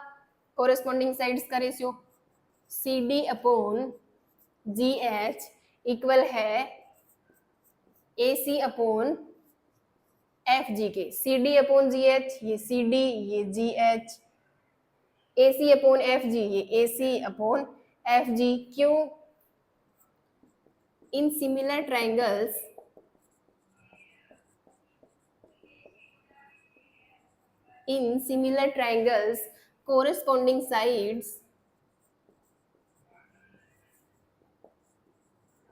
Speaker 1: कोरेस्पॉन्डिंग साइड्स का ratio C D upon G H equal है A C upon F G के। C D upon G H, ये सी डी ये G H, A C upon F G ये A C upon F G. क्यों, in similar triangles in similar triangles corresponding sides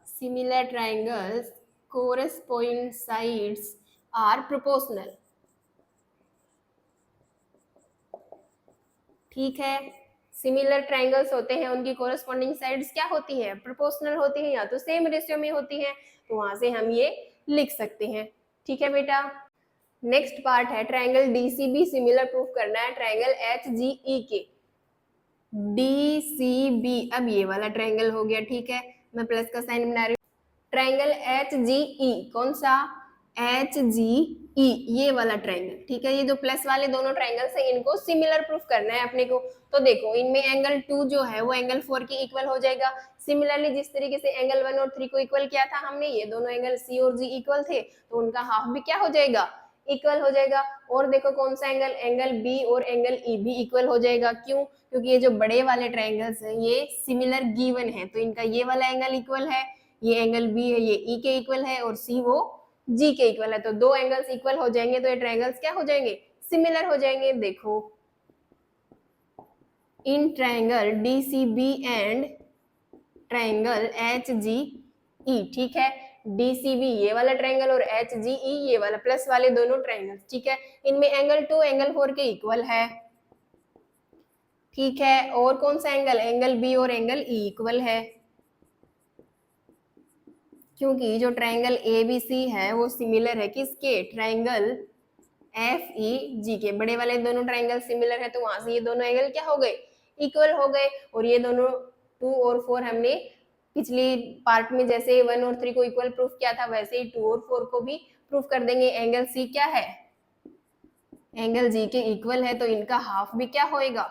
Speaker 1: similar triangles corresponding sides are proportional। ठीक है, similar triangles होते हैं उनकी corresponding sides क्या होती है, प्रोपोर्शनल होती है, या तो सेम रेशियो में होती है, तो वहां से हम ये लिख सकते हैं। ठीक है बेटा, नेक्स्ट पार्ट है ट्राइंगल डीसीबी सिमिलर प्रूफ करना है ट्राइंगल एचजीई के। डीसीबी, अब ये वाला ट्राइंगल हो गया। ठीक है, मैं प्लस का साइन बना रही हूँ। ट्राइंगल एचजीई, कौन सा, एचजीई, ये वाला ट्राइंगल। ठीक है, ये जो प्लस वाले दोनों ट्राइंगल्स है इनको सिमिलर प्रूफ करना है अपने को। तो देखो इनमें एंगल 2 जो है वो एंगल 4 के इक्वल हो जाएगा। सिमिलरली जिस तरीके से एंगल 1 और 3 को इक्वल किया था हमने, ये दोनों एंगल सी और जी इक्वल थे, तो उनका हाफ भी क्या हो जाएगा, इक्वल हो जाएगा। और देखो कौन सा एंगल, एंगल बी और एंगल ई भी इक्वल हो जाएगा। क्यों, क्योंकि ये जो बड़े वाले ट्राइंगल्स हैं ये सिमिलर गिवन है, तो इनका ये वाला एंगल इक्वल है, ये एंगल बी है ये ई के इक्वल है, और सी वो जी के इक्वल है। तो दो एंगल्स इक्वल हो जाएंगे तो ये ट्राइंगल्स क्या हो जाएंगे, सिमिलर हो जाएंगे। देखो in triangle DCB and triangle HGE, ठीक है, डीसीबी ये वाला ट्राइंगल और एचजीई ये वाला, प्लस वाले दोनों ट्राइंगल। ठीक है, इनमें एंगल 2 एंगल 4 के इक्वल है। ठीक है, और कौन सा एंगल, एंगल बी और एंगल ई इक्वल है, क्योंकि जो ट्राइंगल एबीसी है वो सिमिलर है किसके, ट्राइंगल एफ ई जी के। बड़े वाले दोनों ट्राइंगल सिमिलर है, तो वहां से ये दोनों एंगल क्या हो गए, इक्वल हो गए। और ये दोनों 2 और 4 हमने पिछली पार्ट में जैसे 1 और 3 को इक्वल प्रूफ किया था, वैसे ही 2 और 4 को भी प्रूफ कर देंगे। एंगल सी क्या है, एंगल जी के इक्वल है, तो इनका हाफ भी क्या होएगा,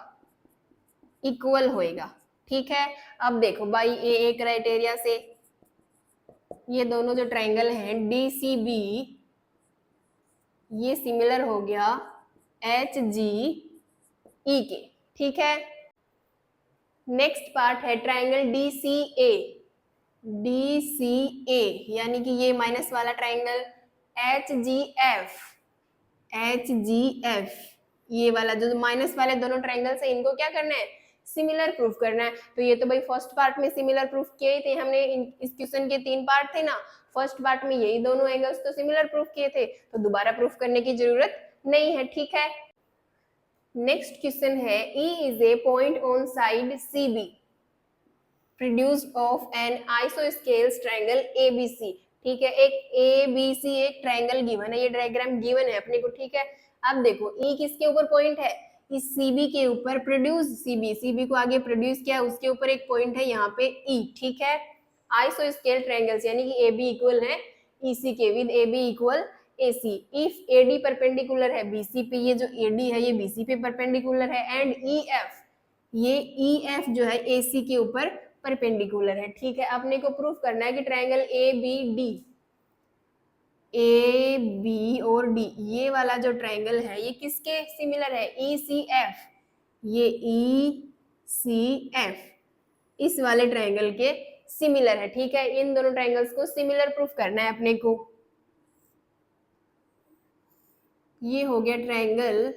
Speaker 1: इक्वल होएगा। ठीक है, अब देखो बाई ए क्राइटेरिया से ये दोनों जो ट्राइंगल हैं डीसीबी ये सिमिलर हो गया एच जी ई के। ठीक है, नेक्स्ट पार्ट है ट्राइंगल डीसीए। डीसीए यानी कि ये माइनस वाला ट्राइंगल, एच जी एफ ये वाला, जो माइनस वाले दोनों ट्राइंगल्स है इनको क्या करना है, सिमिलर प्रूफ करना है। तो ये तो भाई फर्स्ट पार्ट में सिमिलर प्रूफ किए थे हमने, इस क्वेश्चन के 3 पार्ट थे ना, फर्स्ट पार्ट में यही दोनों एंगल्स तो सिमिलर प्रूफ किए थे, तो दोबारा प्रूफ करने की जरूरत नहीं है। ठीक है, नेक्स्ट क्वेश्चन है, E is a point on side CB। Produced of an isosceles triangle ABC. ठीक है, एक एबीसी एक ट्रायंगल गिवन है, ये डायग्राम गिवन है अपने को। ठीक है, अब देखो ई किसके ऊपर पॉइंट है, इस सीबी के ऊपर। प्रोड्यूस सीबी को आगे प्रोड्यूस किया, उसके ऊपर एक पॉइंट है यहाँ पे ई। ठीक है, आइसोस्केल ट्रायंगल्स यानी कि ए बी इक्वल है ईसी के with A B equal AC। If AD perpendicular है BC पे, ये जो AD है ये BC पे परपेंडिकुलर है, एंड EF ये EF जो है AC के ऊपर परपेंडिकुलर है। ठीक है, अपने को प्रूफ करना है कि ट्रायंगल AB और D ये वाला जो ट्रायंगल है ये किसके सिमिलर है, ECF, ये ECF इस वाले ट्रायंगल के सिमिलर है। ठीक है, इन दोनों ट्रायंगल्स को सिमिलर प्रूफ करना है अपने को। ये हो गया ट्रायंगल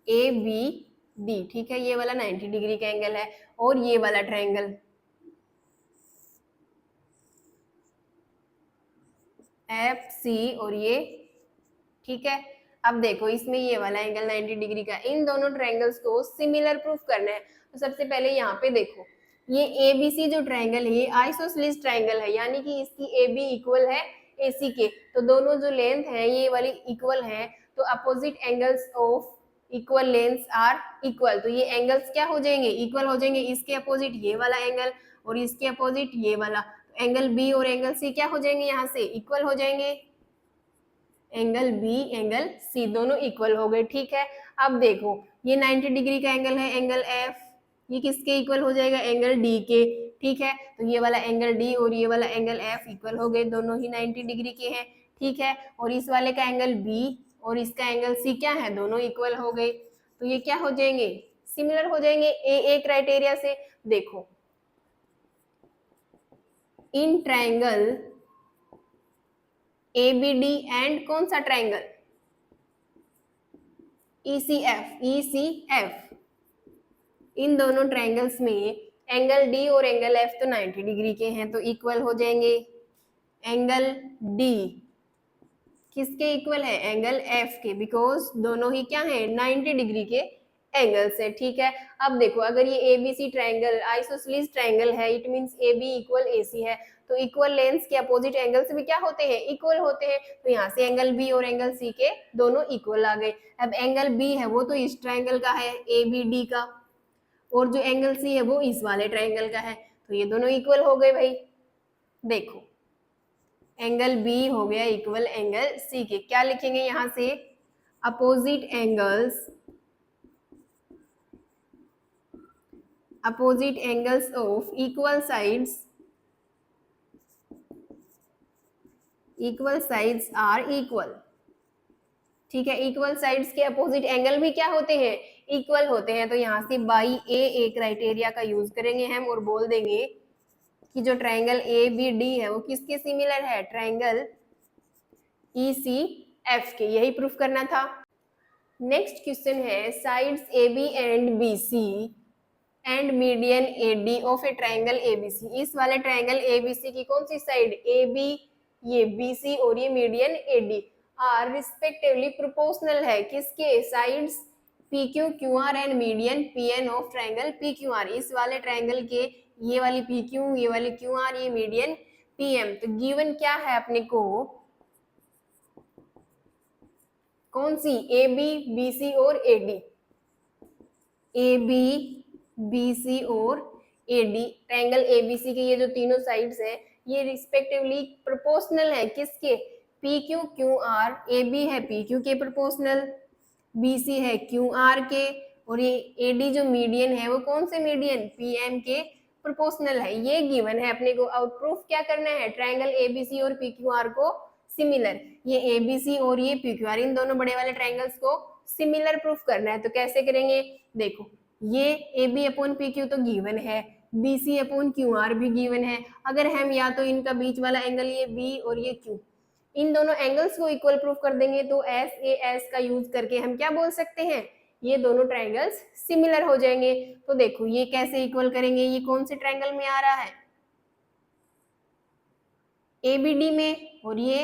Speaker 1: ABD। ठीक है, ये वाला 90 डिग्री का एंगल है, और ये वाला ट्रायंगल FC और ये। ठीक है, अब देखो इसमें ये वाला एंगल 90 डिग्री का, इन दोनों ट्रायंगल्स को सिमिलर प्रूफ करना है। तो सबसे पहले यहाँ पे देखो, ये ABC जो ट्रायंगल है ये आइसोसेलेस ट्रायंगल है, यानी कि इसकी AB इक्वल है AC के। तो दोनों जो लेंथ है ये वाली इक्वल है, तो opposite angles of equal lengths are equal. तो ये एंगल्स क्या हो जाएंगे, इक्वल हो जाएंगे। इसके अपोजिट ये वाला एंगल और इसके अपोजिट ये वाला, एंगल B और एंगल C क्या हो जाएंगे, यहाँ से इक्वल हो जाएंगे। एंगल B एंगल C दोनों इक्वल हो गए। ठीक है, अब देखो ये 90 डिग्री का एंगल है एंगल F, ये किसके इक्वल हो जाएगा, एंगल D के। ठीक है, तो ये वाला एंगल D और ये वाला एंगल F इक्वल हो गए, दोनों ही 90 डिग्री के हैं। ठीक है, और इस वाले का एंगल B और इसका एंगल C क्या है, दोनों इक्वल हो गए। तो ये क्या हो जाएंगे, सिमिलर हो जाएंगे ए क्राइटेरिया से। देखो इन ट्रायंगल ABD एंड कौन सा ट्रायंगल, ECF इन दोनों ट्रायंगल्स में एंगल D और एंगल F तो 90 डिग्री के हैं, तो इक्वल हो जाएंगे। एंगल D किसके इक्वल है, एंगल F के, बिकॉज दोनों ही क्या है 90 डिग्री के एंगल्स है। ठीक है, अब देखो अगर ये ABC ट्रायंगल आइसोसेलेस ट्रायंगल है, it means AB equal AC है, तो इक्वल लेंथ्स के अपोजिट एंगल्स भी क्या होते हैं, इक्वल होते हैं। तो यहाँ से एंगल B और एंगल C के दोनों इक्वल आ गए। अब एंगल B है वो तो इस ट्रायंगल का है ABD का, और जो एंगल C है वो इस वाले ट्रायंगल का है, तो ये दोनों इक्वल हो गए भाई। देखो एंगल B हो गया इक्वल एंगल C के, क्या लिखेंगे यहाँ से, opposite angles of equal sides are equal. ठीक है, इक्वल साइड्स के अपोजिट एंगल भी क्या होते हैं, इक्वल होते हैं। तो यहाँ से बाई ए क्राइटेरिया का यूज करेंगे हम और बोल देंगे कि जो ट्रायंगल ABD है वो किसके सिमिलर है, ट्रायंगल ECF के। यही प्रूफ करना था। नेक्स्ट क्वेश्चन है, sides AB and BC and median AD of a triangle ABC। इस वाले ट्रायंगल ABC की कौन सी साइड, AB, ये BC और ये median AD are respectively proportional है, किसके, sides PQ QR and median PN of triangle PQR। इस वाले ट्रायंगल के ये वाली PQ, ये वाली QR, ये मीडियन PM। तो गिवन क्या है अपने को, कौन सी, AB, BC और AD, AB, BC और AD। ट्रायंगल ABC के ये जो तीनों साइड्स है ये रिस्पेक्टिवली प्रोपोर्शनल है, किसके, PQ QR। AB है PQ के प्रोपोर्शनल, BC है QR के, और ये AD जो मीडियन है वो कौन से मीडियन, PM के प्रोपोर्शनल है। ये गिवन है अपने को। और प्रूफ क्या करना है, ट्रायंगल ABC और PQR को सिमिलर, ये ABC और ये PQR इन दोनों बड़े वाले ट्रायंगल्स को सिमिलर प्रूफ करना है। तो कैसे करेंगे, देखो ये AB अपॉन PQ तो गिवन है, BC अपॉन QR भी गिवन है। अगर हम या तो इनका बीच वाला एंगल ये B और ये Q, इन दोनों एंगल्स को इक्वल प्रूफ कर देंगे, तो SAS का यूज करके हम क्या बोल सकते हैं, ये दोनों ट्रायंगल्स सिमिलर हो जाएंगे। तो देखो ये कैसे इक्वल करेंगे, ये कौन से ट्रायंगल में आ रहा है, ABD में, और ये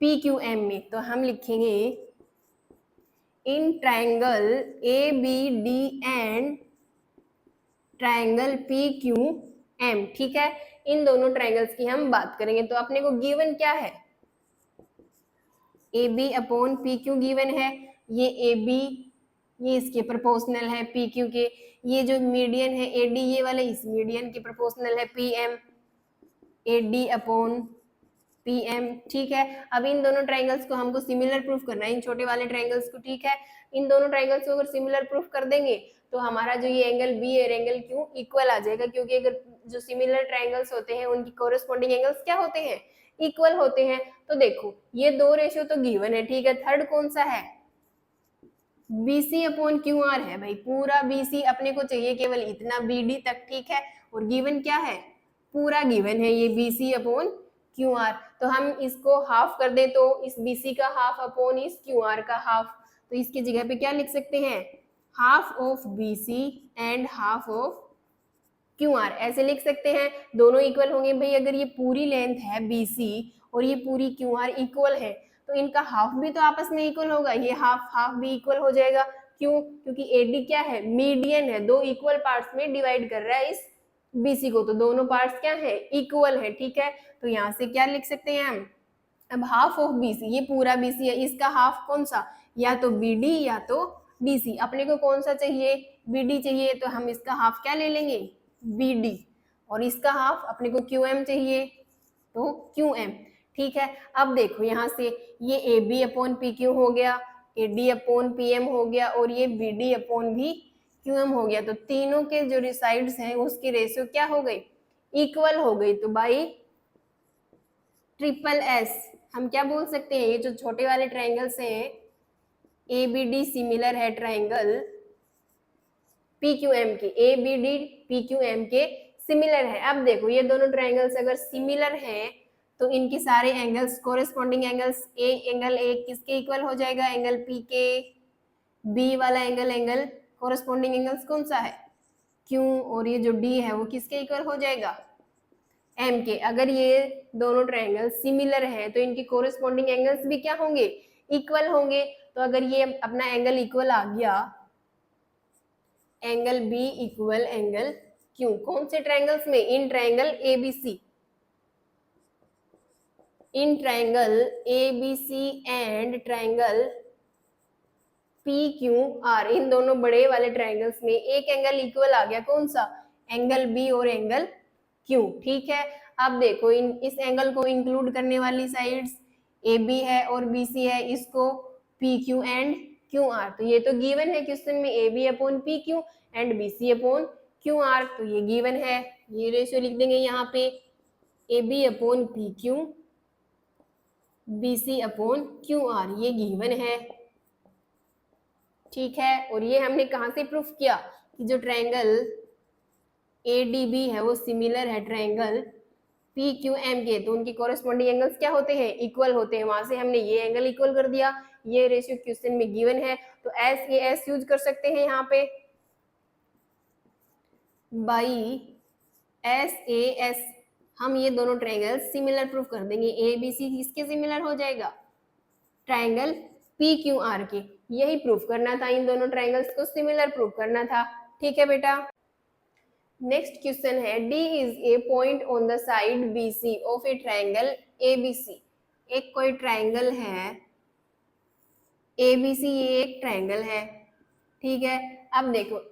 Speaker 1: PQM में। तो हम लिखेंगे in triangle ABD and triangle P Q M, ठीक है। इन दोनों ट्राइंगल्स की हम बात करेंगे। तो अपने को गिवन क्या है, A B upon P Q given है। ये ए बी ये इसके प्रोपोर्शनल है पी क्यू के, ये जो मीडियन है ए डी ये वाले इस मीडियन के प्रोपोर्शनल है P M, A D upon P M, ठीक है। अब इन दोनों ट्राइंगल्स को हमको सिमिलर प्रूफ करना है, इन छोटे वाले ट्राइंगल्स को, ठीक है। इन दोनों ट्राइंगल्स को अगर सिमिलर प्रूफ कर देंगे तो हमारा जो ये एंगल बी और एंगल क्यू इक्वल आ जाएगा, क्योंकि अगर जो सिमिलर ट्राइंगल्स होते हैं उनकी कोरेस्पॉन्डिंग एंगल्स क्या होते हैं, इक्वल होते हैं। तो देखो ये दो रेशियो तो गिवन है, ठीक है। थर्ड कौन सा है, BC अपॉन क्यू आर है भाई, पूरा BC अपने को चाहिए केवल इतना BD तक, ठीक है। और गिवन क्या है, पूरा गिवन है ये BC अपॉन क्यू आर। तो हम इसको हाफ कर दे तो इस BC का हाफ अपॉन इस क्यू आर का हाफ, तो इसकी जगह पे क्या लिख सकते हैं, half of BC and half of Q R, ऐसे लिख सकते हैं। दोनों इक्वल होंगे भाई, अगर ये पूरी लेंथ है BC और ये पूरी क्यू आर इक्वल है तो इनका हाफ भी तो आपस में इक्वल होगा, ये हाफ हाफ भी इक्वल हो जाएगा। क्यों, क्योंकि AD क्या है, मीडियन है, दो इक्वल पार्ट्स में डिवाइड कर रहा है इस BC को, तो दोनों पार्ट्स क्या है, इक्वल है, ठीक है। तो यहाँ से क्या लिख सकते हैं हम, अब हाफ ऑफ BC, ये पूरा BC है, इसका हाफ कौन सा, या तो BD या तो DC। अपने को कौन सा चाहिए, BD चाहिए, तो हम इसका हाफ क्या ले लेंगे, BD, और इसका हाफ अपने को QM चाहिए तो QM, ठीक है। अब देखो यहाँ से ये AB अपॉन PQ हो गया, AD अपॉन PM हो गया, और ये BD अपॉन भी QM हो गया। तो तीनों के जो साइड्स हैं उसकी रेशियो क्या हो गई, इक्वल हो गई। तो बाई ट्रिपल एस हम क्या बोल सकते हैं, ये जो छोटे वाले ट्राइंगल्स हैं ABD सिमिलर है ट्राइंगल PQM के, ABD PQM के सिमिलर है। अब देखो ये दोनों ट्राइंगल्स अगर सिमिलर हैं तो इनके सारे angles corresponding angles, angle A किसके इक्वल हो जाएगा, एंगल P के, B वाला एंगल कोरेस्पॉन्डिंग एंगल्स कौन सा है, Q, और ये जो D है वो किसके इक्वल हो जाएगा, M के। अगर ये दोनों ट्राइंगल सिमिलर है तो इनके कोरेस्पॉन्डिंग एंगल्स भी क्या होंगे, इक्वल होंगे। तो अगर ये अपना एंगल इक्वल आ गया, angle B equal angle Q, कौन से ट्राइंगल्स में, in triangle ABC, in triangle ABC and triangle PQR, इन दोनों बड़े वाले ट्राइंगल्स में एक एंगल इक्वल आ गया, कौन सा, एंगल B और एंगल Q, ठीक है। अब देखो इस एंगल को इंक्लूड करने वाली साइड्स AB है और BC है, इसको PQ एंड QR, तो ये तो गिवन है क्वेश्चन में, AB upon PQ and BC upon QR, तो ये गिवन है। ये रेशियो लिख देंगे यहाँ पे, AB upon PQ, BC upon QR, ये गिवन है, ठीक है। और ये हमने कहाँ से प्रूफ किया कि जो ट्राइंगल ADB है वो सिमिलर है ट्राइंगल PQM के, तो उनके कोरेस्पॉन्डिंग एंगल्स क्या होते हैं, इक्वल होते हैं। वहां से हमने ये एंगल इक्वल कर दिया, ये रेशियो क्वेश्चन में गिवन है, तो SAS यूज कर सकते हैं यहाँ पे, बाई SAS हम ये दोनों ट्राइंगल सिमिलर प्रूफ कर देंगे। ABC किसके सिमिलर हो जाएगा, ट्राइंगल PQR के, यही प्रूफ करना था, इन दोनों ट्राइंगल्स को सिमिलर प्रूफ करना था, ठीक है बेटा। नेक्स्ट क्वेश्चन है, D is a point on the side BC of A triangle ABC। एक कोई ट्राइंगल है ABC, ये एक ट्राइंगल है, ठीक है। अब देखो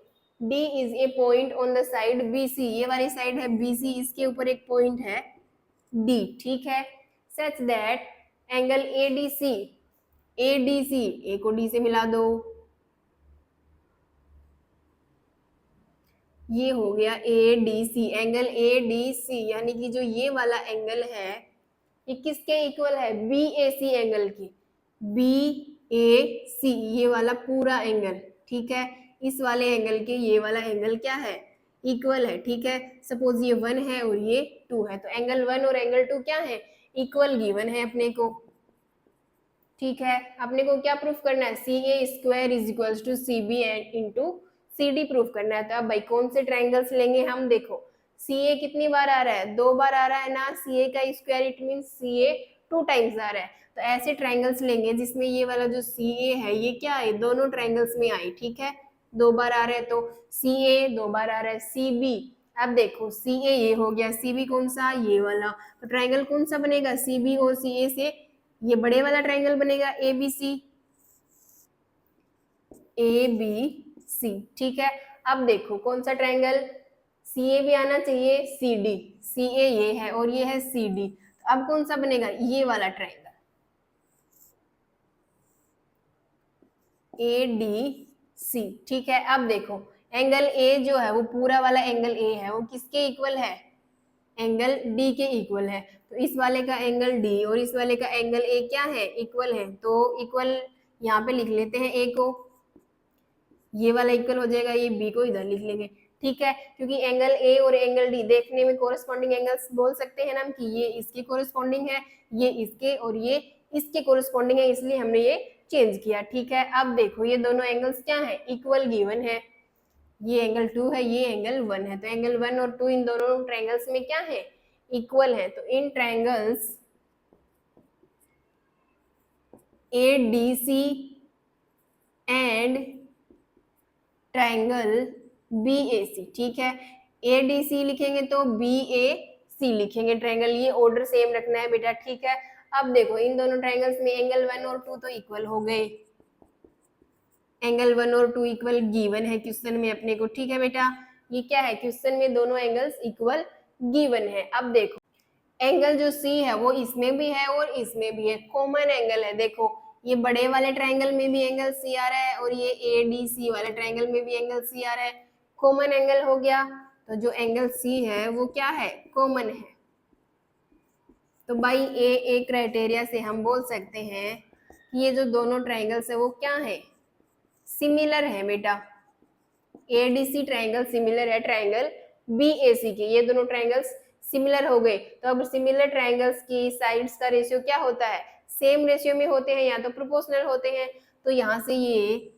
Speaker 1: D is a point on the side BC, ये वाली साइड है BC, इसके ऊपर एक पॉइंट है D, ठीक है। सच दैट एंगल ADC, A को D से मिला दो, ये हो गया ADC, एंगल ADC, यानी कि जो ये वाला एंगल है ये किसके इक्वल है, BAC एंगल की, BAC ये वाला पूरा एंगल, ठीक है। इस वाले एंगल के ये वाला एंगल क्या है, इक्वल है, ठीक है। सपोज ये 1 है और ये 2 है, तो एंगल 1 और एंगल 2 क्या है, इक्वल गिवन है अपने को, ठीक है। अपने को क्या प्रूफ करना है, CA square is equal to CB into CD proof करना है। तो अब भाई कौन से ट्राइंगल्स लेंगे हम, देखो CA कितनी बार आ रहा है, 2 बार आ रहा है ना, CA का square it mean CA 2 times आ रहा है, तो ऐसे ट्राइंगल्स लेंगे जिसमें ये वाला जो CA है ये क्या है, दोनों ट्राइंगल्स में आई, ठीक है। दो बार आ रहा है, तो सी ए दो बार आ रहा है, सी बी। अब देखो सी ए ये हो गया, सी बी कौन सा, ये वाला, तो ट्राइंगल कौन सा बनेगा, सी बी और सी ए से ये बड़े वाला ट्राइंगल बनेगा, ए बी सी, ए बी सी। ठीक है, अब देखो कौन सा ट्राइंगल, सी ए भी आना चाहिए, सी डी, सी ए ये है और ये है सी डी, तो अब कौन सा बनेगा, ये वाला ट्राइंगल, ए डी सी। ठीक है, अब देखो एंगल ए जो है वो पूरा वाला एंगल ए है, वो किसके इक्वल है, एंगल डी के इक्वल है, तो इस वाले का एंगल डी और इस वाले का एंगल ए क्या है, इक्वल है, तो इक्वल यहाँ पे लिख लेते हैं ए को, ये वाला इक्वल हो जाएगा, ये बी को इधर लिख लेंगे। ठीक है, क्योंकि एंगल ए और एंगल डी देखने में कोरस्पॉन्डिंग एंगल्स बोल सकते हैं ना कि ये इसके कोरस्पॉन्डिंग है, ये इसके और ये इसके कोरस्पॉन्डिंग है, इसलिए हमने ये चेंज किया। ठीक है, अब देखो ये दोनों एंगल्स क्या है, इक्वल गिवन है, ये एंगल 2 है, ये एंगल 1 है, तो एंगल 1 और 2 इन दोनों ट्रायंगल्स में क्या है, इक्वल है, तो in triangles ADC and triangle BAC। ठीक है, ADC लिखेंगे तो BAC लिखेंगे ट्रायंगल, ये ऑर्डर सेम रखना है बेटा। ठीक है, अब देखो इन दोनों ट्रायंगल्स में एंगल 1 और 2 तो इक्वल हो गए, एंगल 1 और 2 इक्वल गिवन है क्वेश्चन में अपने को। ठीक है बेटा, ये क्या है, क्वेश्चन में दोनों एंगल्स इक्वल गिवन है। अब देखो एंगल जो C है वो इसमें भी है और इसमें भी है, कॉमन एंगल है। देखो ये बड़े वाले ट्रायंगल में भी एंगल C आ रहा है और ये ADC वाले ट्रायंगल में भी एंगल C आ रहा है, कॉमन एंगल हो गया, तो जो एंगल C है वो क्या है, कॉमन है। तो बाई ए क्राइटेरिया से हम बोल सकते हैं कि ये जो दोनों ट्रायंगल्स है वो क्या है, सिमिलर है बेटा। ADC ट्रायंगल सिमिलर है ट्रायंगल BAC के, ये दोनों ट्रायंगल्स सिमिलर हो गए। तो अब सिमिलर ट्रायंगल्स की साइड्स का रेशियो क्या होता है, सेम रेशियो में होते हैं या तो प्रोपोर्शनल होते हैं, तो यहाँ से ये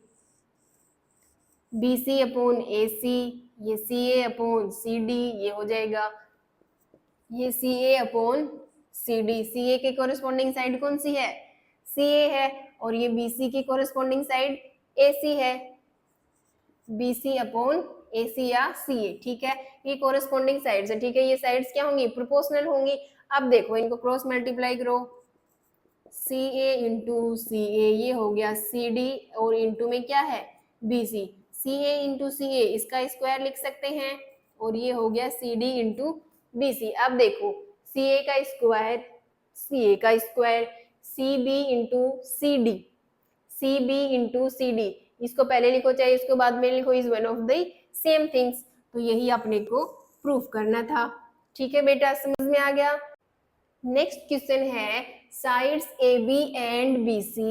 Speaker 1: BC अपॉन AC, ये CA अपॉन CD, ये हो जाएगा ये CA अपॉन CD। CA के कोरिस्पॉन्डिंग साइड कौन सी है, CA है, और ये BC की कोरिस्पॉन्डिंग साइड AC है, BC अपॉन AC या CA। ठीक है, ये कोरिस्पॉन्डिंग साइड्स है। ठीक है, ये साइड्स क्या होंगी, प्रोपोर्शनल होंगी। अब देखो इनको क्रॉस मल्टीप्लाई करो, CA इंटू CA, ये हो गया CD और इंटू में क्या है BC, CA इंटू CA इसका स्क्वायर लिख सकते हैं, और ये हो गया CD इंटू BC। अब देखो CA का स्क्वायर CA का square, CB into CD, CB into CD, इसको पहले लिखो चाहे इसको बाद में लिखो, is one of the same things, तो यही अपने को प्रूफ करना था। ठीक है बेटा, समझ में आ गया। नेक्स्ट क्वेश्चन है, sides AB and BC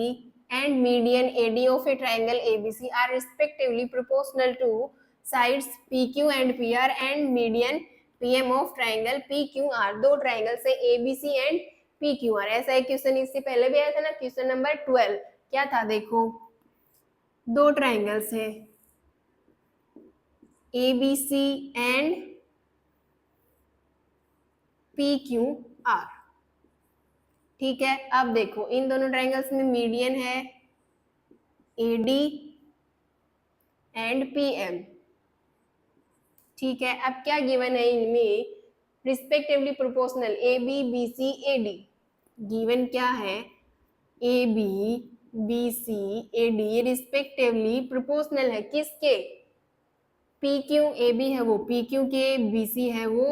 Speaker 1: and median AD of a triangle ABC are respectively proportional to sides PQ and PR and median PM of triangle PQR। दो ट्रायंगल से ABC एंड PQR, ऐसा एक question इससे पहले भी आया था ना, क्वेश्चन नंबर 12। क्या था, देखो दो ट्रायंगल्स है ABC एंड PQR। ठीक है, अब देखो इन दोनों ट्रायंगल्स में मीडियन है AD एंड PM। ठीक है, अब क्या गिवन है इनमें, respectively proportional AB BC AD, given क्या है AB BC AD, ये रिस्पेक्टिवली प्रोपोर्शनल है किसके, PQ AB है वो PQ के, BC है वो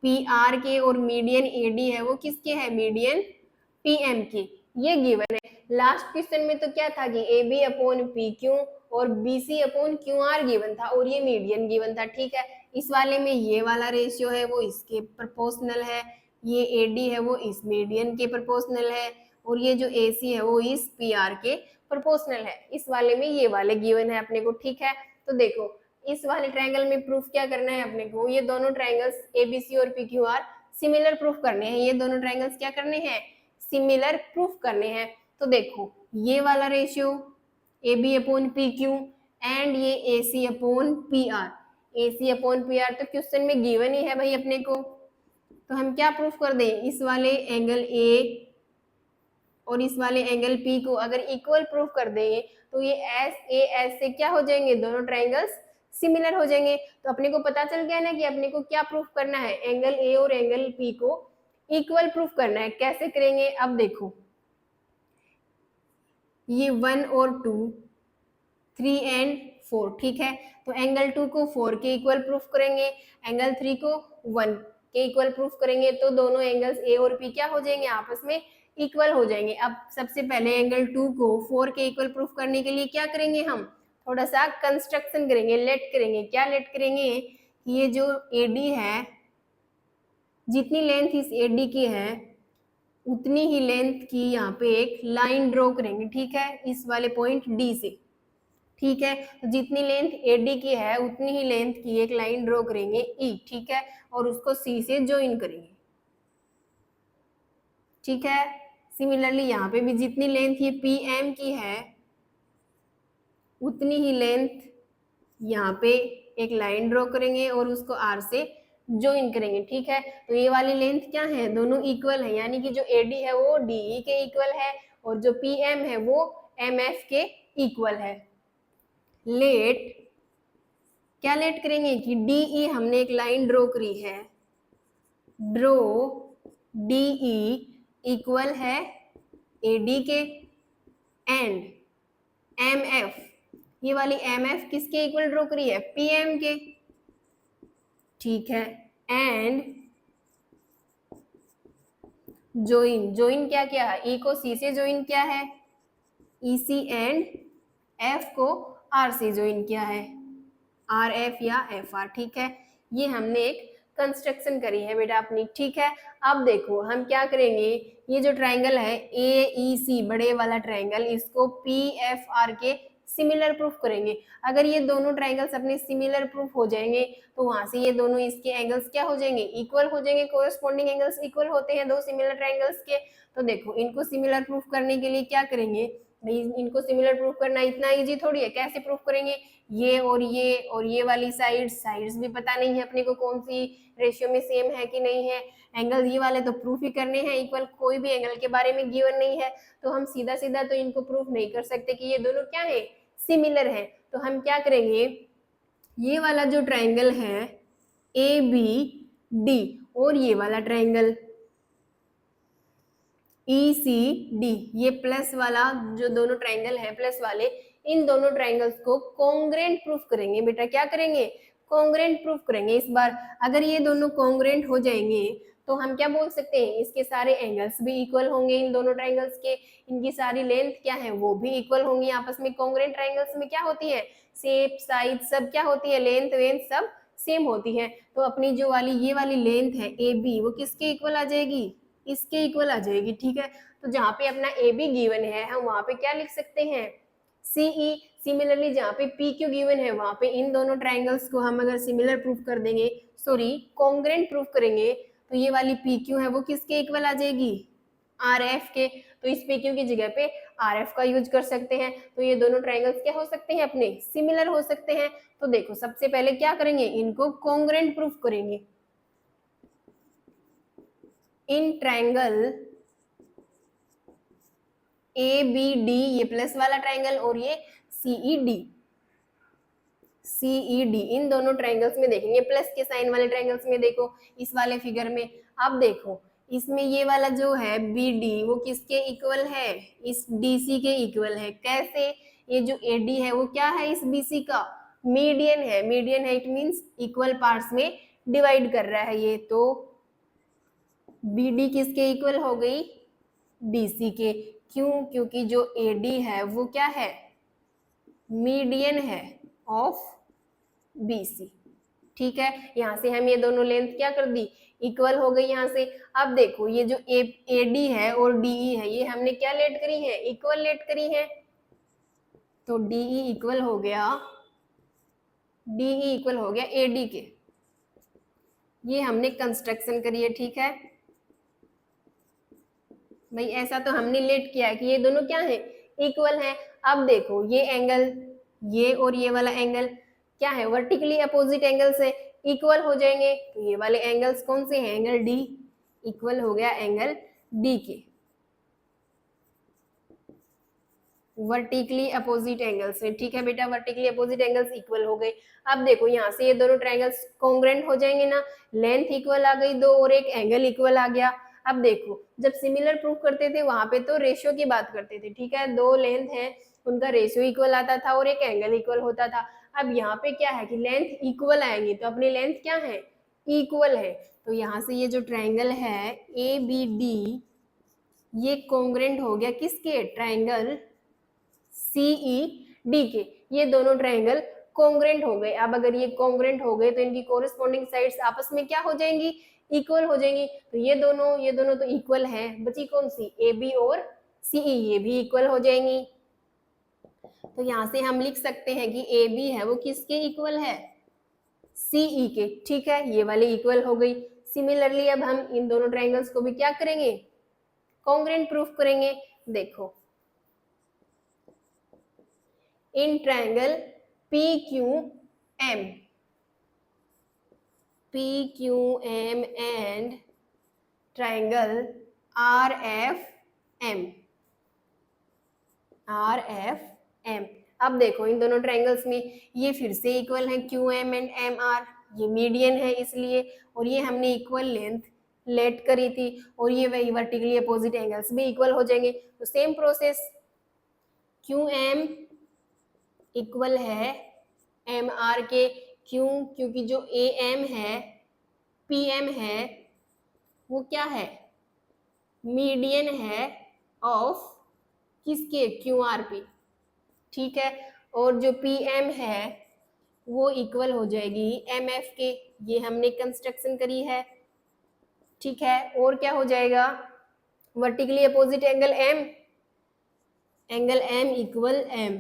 Speaker 1: PR के, और मीडियन AD है वो किसके है, मीडियन PM के, ये गिवन है। लास्ट क्वेश्चन में तो क्या था कि AB अपॉन PQ और BC अपॉन QR गिवन था और ये मीडियन गिवन था। ठीक है, इस वाले में ये वाला रेशियो है वो इसके प्रोपोर्शनल है, ये AD है वो इस मीडियन के प्रोपोर्शनल है, और ये जो AC है वो इस PR के प्रोपोर्शनल है। इस वाले में ये वाले गिवन है अपने को। ठीक है, तो देखो इस वाले ट्रायंगल में प्रूफ क्या करना है अपने को, ये दोनों ट्रायंगल्स ABC और PQR सिमिलर प्रूफ करने हैं, ये दोनों ट्रायंगल्स क्या करने हैं, सिमिलर प्रूफ करने हैं। तो देखो ये वाला ratio AB upon PQ and ये AC upon PR, AC upon PR तो क्वेश्चन में गिवन ही है भाई अपने को, तो हम क्या प्रूफ कर दें, इस वाले एंगल A और इस वाले एंगल पी को अगर इक्वल प्रूफ कर देंगे तो ये एस ए एस से क्या हो जाएंगे, दोनों ट्राइंगल्स सिमिलर हो जाएंगे। तो अपने को पता चल गया ना कि अपने को क्या प्रूफ करना है, एंगल ए और एंगल पी को इक्वल प्रूफ करना है। कैसे करेंगे, अब देखो ये 1 और 2, 3 एंड 4, ठीक है। तो एंगल 2 को 4 के इक्वल प्रूफ करेंगे, एंगल 3 को 1 के इक्वल प्रूफ करेंगे, तो दोनों एंगल्स ए और पी क्या हो जाएंगे, आपस में इक्वल हो जाएंगे। अब सबसे पहले एंगल 2 को 4 के इक्वल प्रूफ करने के लिए क्या करेंगे, हम थोड़ा सा कंस्ट्रक्शन करेंगे, लेट करेंगे। क्या लेट करेंगे, ये जो एडी है, जितनी लेंथ इस एडी की है उतनी ही लेंथ की यहाँ पे एक लाइन ड्रॉ करेंगे, ठीक है, इस वाले पॉइंट डी से, ठीक है। तो जितनी लेंथ एडी की है उतनी ही लेंथ की एक लाइन ड्रॉ करेंगे ई, ठीक है, और उसको सी से ज्वाइन करेंगे, ठीक है। सिमिलरली यहाँ पे भी जितनी लेंथ ये पी एम की है उतनी ही लेंथ यहाँ पे एक लाइन ड्रॉ करेंगे और उसको आर से ज्वाइन करेंगे, ठीक है। तो ये वाली लेंथ क्या है, दोनों इक्वल है, यानी कि जो एडी है वो डीई के इक्वल है और जो पीएम है वो एमएफ के इक्वल है। लेट क्या लेट करेंगे कि डीई हमने एक लाइन ड्रॉ करी है, ड्रॉ डीई इक्वल है एडी के, एंड एमएफ, ये वाली एमएफ किसके इक्वल ड्रॉ करी है, पीएम के, ठीक है। एंड ज्वाइन, ज्वाइन क्या किया है, ई को सी से ज्वाइन किया है, ई सी, एंड एफ को आर से ज्वाइन किया है, आर एफ या एफ आर, ठीक है। ये हमने एक कंस्ट्रक्शन करी है बेटा अपनी, ठीक है। अब देखो हम क्या करेंगे, ये जो ट्राइंगल है ए ई सी, बड़े वाला ट्राइंगल, इसको पी एफ आर के सिमिलर प्रूफ करेंगे। अगर ये दोनों ट्राइंगल्स अपने सिमिलर प्रूफ हो जाएंगे तो वहां से ये दोनों इसके एंगल्स क्या हो जाएंगे, इक्वल हो जाएंगे। कोरस्पॉन्डिंग एंगल्स इक्वल होते हैं दो सिमिलर ट्राइंगल्स के। तो देखो इनको सिमिलर प्रूफ करने के लिए क्या करेंगे भाई, इनको सिमिलर प्रूफ करना इतना इजी थोड़ी है। कैसे प्रूफ करेंगे, ये और ये वाली साइड्स भी पता नहीं है अपने को कौन सी रेशियो में सेम है कि नहीं है। एंगल ये वाले तो प्रूफ ही करने हैं इक्वल, कोई भी एंगल के बारे में गिवन नहीं है, तो हम सीधा सीधा तो इनको प्रूफ नहीं कर सकते कि ये दोनों क्या है, सिमिलर है। तो हम क्या करेंगे, ये वाला जो ट्राइंगल है ए बी डी और ये वाला ट्राइंगल ई सी डी, ये प्लस वाला जो दोनों ट्राइंगल है प्लस वाले, इन दोनों ट्राइंगल्स को कॉन्ग्रेंट प्रूफ करेंगे। बेटा क्या करेंगे, कॉन्ग्रेंट प्रूफ करेंगे। इस बार अगर ये दोनों कॉन्ग्रेंट हो जाएंगे तो हम क्या बोल सकते हैं, इसके सारे एंगल्स भी इक्वल होंगे इन दोनों ट्राइंगल्स के, इनकी सारी लेंथ क्या है वो भी इक्वल होंगी आपस में। कॉन्ग्रेंट ट्राइंगल्स में क्या होती है, शेप साइज सब क्या होती है, लेंथ वेंथ सब सेम होती है। तो अपनी जो वाली ये वाली लेंथ है ए बी, वो किसके इक्वल आ जाएगी, इसके इक्वल आ जाएगी, ठीक है। तो जहाँ पे अपना ए बी गिवन है हम वहां पे क्या लिख सकते हैं, सीई। सिमिलरली जहाँ पे पी क्यू गिवन है वहां पे इन दोनों ट्राइंगल्स को हम अगर सिमिलर प्रूफ कर देंगे, सॉरी कॉन्ग्रेंट प्रूफ करेंगे, तो ये वाली पी क्यू है वो किसके इक्वल आ जाएगी, आर एफ के। तो इस पी क्यू की जगह पे आर एफ का यूज कर सकते हैं। तो ये दोनों ट्राइंगल्स क्या हो सकते हैं, अपने सिमिलर हो सकते हैं। तो देखो सबसे पहले क्या करेंगे, इनको कॉन्ग्रेंट प्रूफ करेंगे। In triangle A B D, ये प्लस वाला ट्राइंगल और ये सीई डी, इन दोनों ट्राइंगल्स में देखेंगे, प्लस के साइन वाले ट्राइंगल्स में देखो इस वाले फिगर में। अब देखो इसमें ये वाला जो है बी डी वो किसके इक्वल है, इस डी सी के इक्वल है। कैसे, ये जो ए डी है वो क्या है, इस बी सी का मीडियन है, मीडियन है इट मींस इक्वल पार्ट्स में डिवाइड कर रहा है ये। तो बी डी किसके इक्वल हो गई, डी सी के। क्यों, क्योंकि जो ए डी है वो क्या है, मीडियन है ऑफ बी सी, ठीक है। यहाँ से हम ये दोनों लेंथ क्या कर दी, इक्वल हो गई यहाँ से। अब देखो ये जो ए डी है और डीई है ये हमने क्या लेट करी है, इक्वल लेट करी है। तो डीई इक्वल हो गया, डीई इक्वल हो गया ए डी के, ये हमने कंस्ट्रक्शन करी है, ठीक है भाई। ऐसा तो हमने लेट किया है कि ये दोनों क्या है, इक्वल है। अब देखो ये एंगल, ये और ये वाला एंगल क्या है, वर्टिकली अपोजिट एंगल्स है, इक्वल हो जाएंगे। तो ये वाले एंगल्स कौन से हैं, एंगल डी इक्वल हो गया एंगल डी के, वर्टिकली अपोजिट एंगल्स हैं। ठीक है बेटा, वर्टिकली अपोजिट एंगल्स इक्वल हो गए। अब देखो यहाँ से ये दोनों ट्रायंगल्स कॉन्ग्रुएंट हो जाएंगे ना, लेंथ इक्वल आ गई दो और एक एंगल इक्वल आ गया। अब देखो जब सिमिलर प्रूफ करते थे वहां पे तो रेशियो की बात करते थे, ठीक है, दो लेंथ है उनका रेशियो इक्वल आता था और एक एंगल इक्वल होता था। अब यहाँ पे क्या है कि लेंथ इक्वल आएंगी तो अपनी लेंथ क्या है, इक्वल है। तो यहाँ से ये जो ट्रायंगल है ए बी डी ये कॉन्ग्रुएंट हो गया किसके, ट्रायंगल सीई डी के। ये दोनों ट्रायंगल कॉन्ग्रुएंट हो गए। अब अगर ये कॉन्ग्रुएंट हो गए तो इनकी कोरिस्पोंडिंग साइड्स आपस में क्या हो जाएंगी, इक्वल हो जाएंगी। तो ये दोनों तो इक्वल है, बची कौन सी, ए बी और सीई, ये भी इक्वल हो जाएंगी। तो यहाँ से हम लिख सकते हैं कि ए बी है वो किसके इक्वल है, सीई के। ठीक है, ये वाली इक्वल हो गई। सिमिलरली अब हम इन दोनों ट्रायंगल्स को भी क्या करेंगे, कॉन्ग्रुएंट प्रूफ करेंगे। देखो in triangle PQM and triangle RFM। अब देखो इन दोनों ट्रायंगल्स में ये फिर से इक्वल है QM एंड MR, ये मीडियन है इसलिए, और ये हमने इक्वल लेंथ लेट करी थी, और ये वही वर्टिकली अपोजिट एंगल्स भी इक्वल हो जाएंगे। तो सेम प्रोसेस, QM इक्वल है MR के, क्यों, क्योंकि जो AM है PM है वो क्या है, मीडियन है ऑफ किसके, QRP। ठीक है, और जो PM है वो इक्वल हो जाएगी MF के, ये हमने कंस्ट्रक्शन करी है। ठीक है, और क्या हो जाएगा, vertically opposite angle M equal M,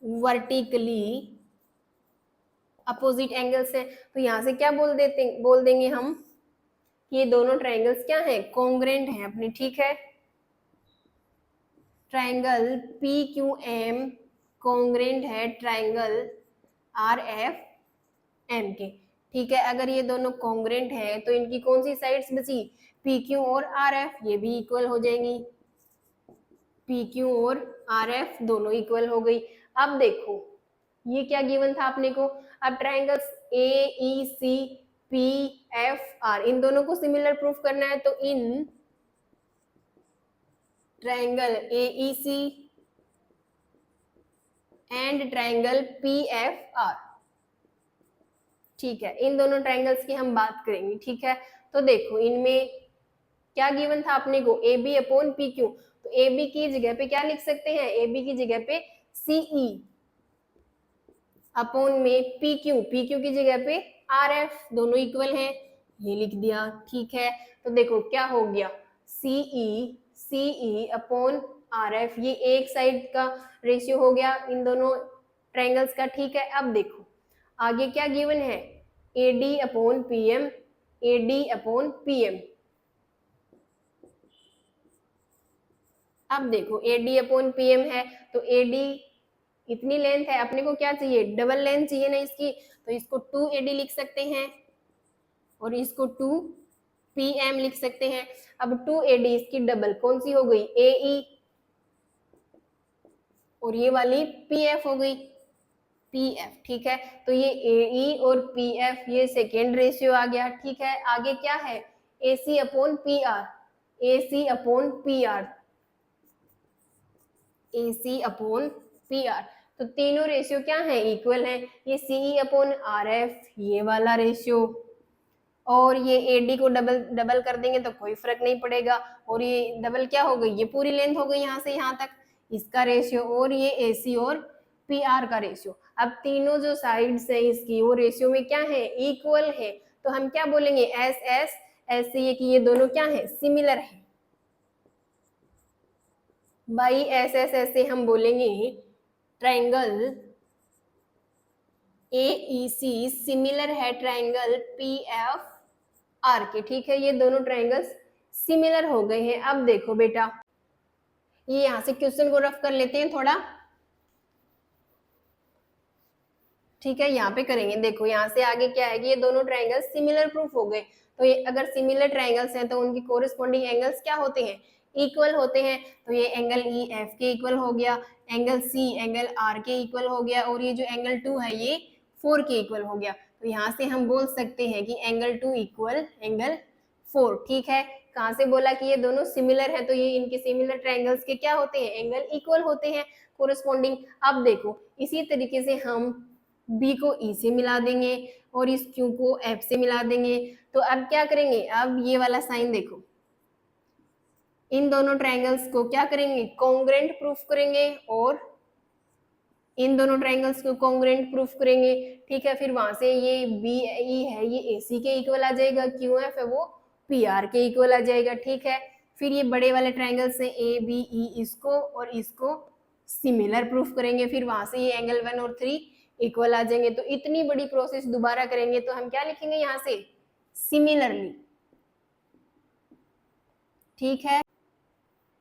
Speaker 1: vertically opposite angles है। तो यहाँ से क्या बोल देंगे हम कि ये दोनों ट्रायंगल्स क्या हैं, कॉन्ग्रुएंट हैं अपने। ठीक है, ट्रायंगल PQM कॉन्ग्रुएंट है ट्रायंगल RFM के। ठीक है, अगर ये दोनों कॉन्ग्रुएंट है तो इनकी कौन सी साइड्स बची, PQ और RF, ये भी इक्वल हो जाएंगी। PQ और RF दोनों इक्वल हो गई। अब देखो ये क्या गिवन था अपने को, अब ट्रायंगल्स AEC PFR इन दोनों को सिमिलर प्रूफ करना है। तो in triangle AEC and triangle PFR, ठीक है, इन दोनों ट्रायंगल्स की हम बात करेंगे। ठीक है, तो देखो इनमें क्या गिवन था अपने को, AB अपॉन PQ। तो AB की जगह पे क्या लिख सकते हैं, AB की जगह पे CE अपॉन में PQ की जगह पे RF, दोनों इक्वल हैं, ये लिख दिया। ठीक है, तो देखो क्या हो गया, CE अपॉन RF, ये एक साइड का रेशियो हो गया इन दोनों ट्रायंगल्स का। ठीक है, अब देखो आगे क्या गिवन है, AD अपॉन PM। अब देखो AD अपॉन PM है तो AD इतनी लेंथ है, अपने को क्या चाहिए, डबल लेंथ चाहिए ना इसकी, तो इसको 2AD लिख सकते हैं और इसको 2PM लिख सकते हैं। अब 2AD इसकी डबल कौन सी हो गई, AE, और ये वाली PF हो गई, PF। ठीक है, तो ये AE और PF ये सेकेंड रेशियो आ गया। ठीक है, आगे क्या है, AC upon PR, AC upon PR, AC upon PR। तो तीनों रेशियो क्या है, इक्वल है। ये CE अपॉन RF ये वाला रेशियो, और ये AD को डबल कर देंगे तो कोई फर्क नहीं पड़ेगा, और ये डबल क्या हो गई, ये पूरी लेंथ हो गई यहाँ से यहाँ तक, इसका रेशियो, और ये AC और PR का रेशियो। अब तीनों जो साइड्स है इसकी वो रेशियो में क्या है, इक्वल है। तो हम क्या बोलेंगे, SS, ऐसे ये कि ये दोनों क्या है, सिमिलर है। बाई SS ऐसे हम बोलेंगे ट्रायंगल AEC सिमिलर है ट्रायंगल PFR के। ठीक है, ये दोनों ट्रायंगल्स सिमिलर हो गए हैं। अब देखो बेटा ये यहाँ से क्वेश्चन को रफ कर लेते हैं थोड़ा। ठीक है, यहाँ पे करेंगे। देखो यहाँ से आगे क्या है कि ये दोनों ट्रायंगल्स सिमिलर प्रूफ हो गए। तो ये अगर सिमिलर ट्रायंगल्स हैं तो उनकी कोरिस्पोंडिंग एंगल्स क्या होते हैं, इक्वल होते हैं, तो ये एंगल ई एफ के इक्वल हो गया, एंगल सी एंगल आर के इक्वल हो गया, और ये जो एंगल 2 है ये 4 के इक्वल हो गया। तो यहाँ से हम बोल सकते हैं कि एंगल 2 इक्वल एंगल 4। ठीक है, कहाँ से बोला कि ये दोनों सिमिलर है, तो ये इनके सिमिलर ट्रायंगल्स के क्या होते हैं, एंगल इक्वल होते हैं कोरिस्पॉन्डिंग। अब देखो इसी तरीके से हम बी को ई से मिला देंगे और इस क्यू को एफ से मिला देंगे। तो अब क्या करेंगे, अब ये वाला साइन देखो, इन दोनों ट्रायंगल्स को क्या करेंगे, कॉन्ग्रुएंट प्रूफ करेंगे, और इन दोनों ट्रायंगल्स को कॉन्ग्रुएंट प्रूफ करेंगे। ठीक है, फिर वहां से ये बी ई है ये ए सी के इक्वल आ जाएगा, क्यू एफ है वो पी आर के इक्वल आ जाएगा। ठीक है, फिर ये बड़े वाले ट्रायंगल्स हैं ए बी ई, इसको और इसको सिमिलर प्रूफ करेंगे, फिर वहां से ये एंगल 1 और 3 इक्वल आ जाएंगे। तो इतनी बड़ी प्रोसेस दोबारा करेंगे तो हम क्या लिखेंगे यहाँ से, सिमिलरली। ठीक है,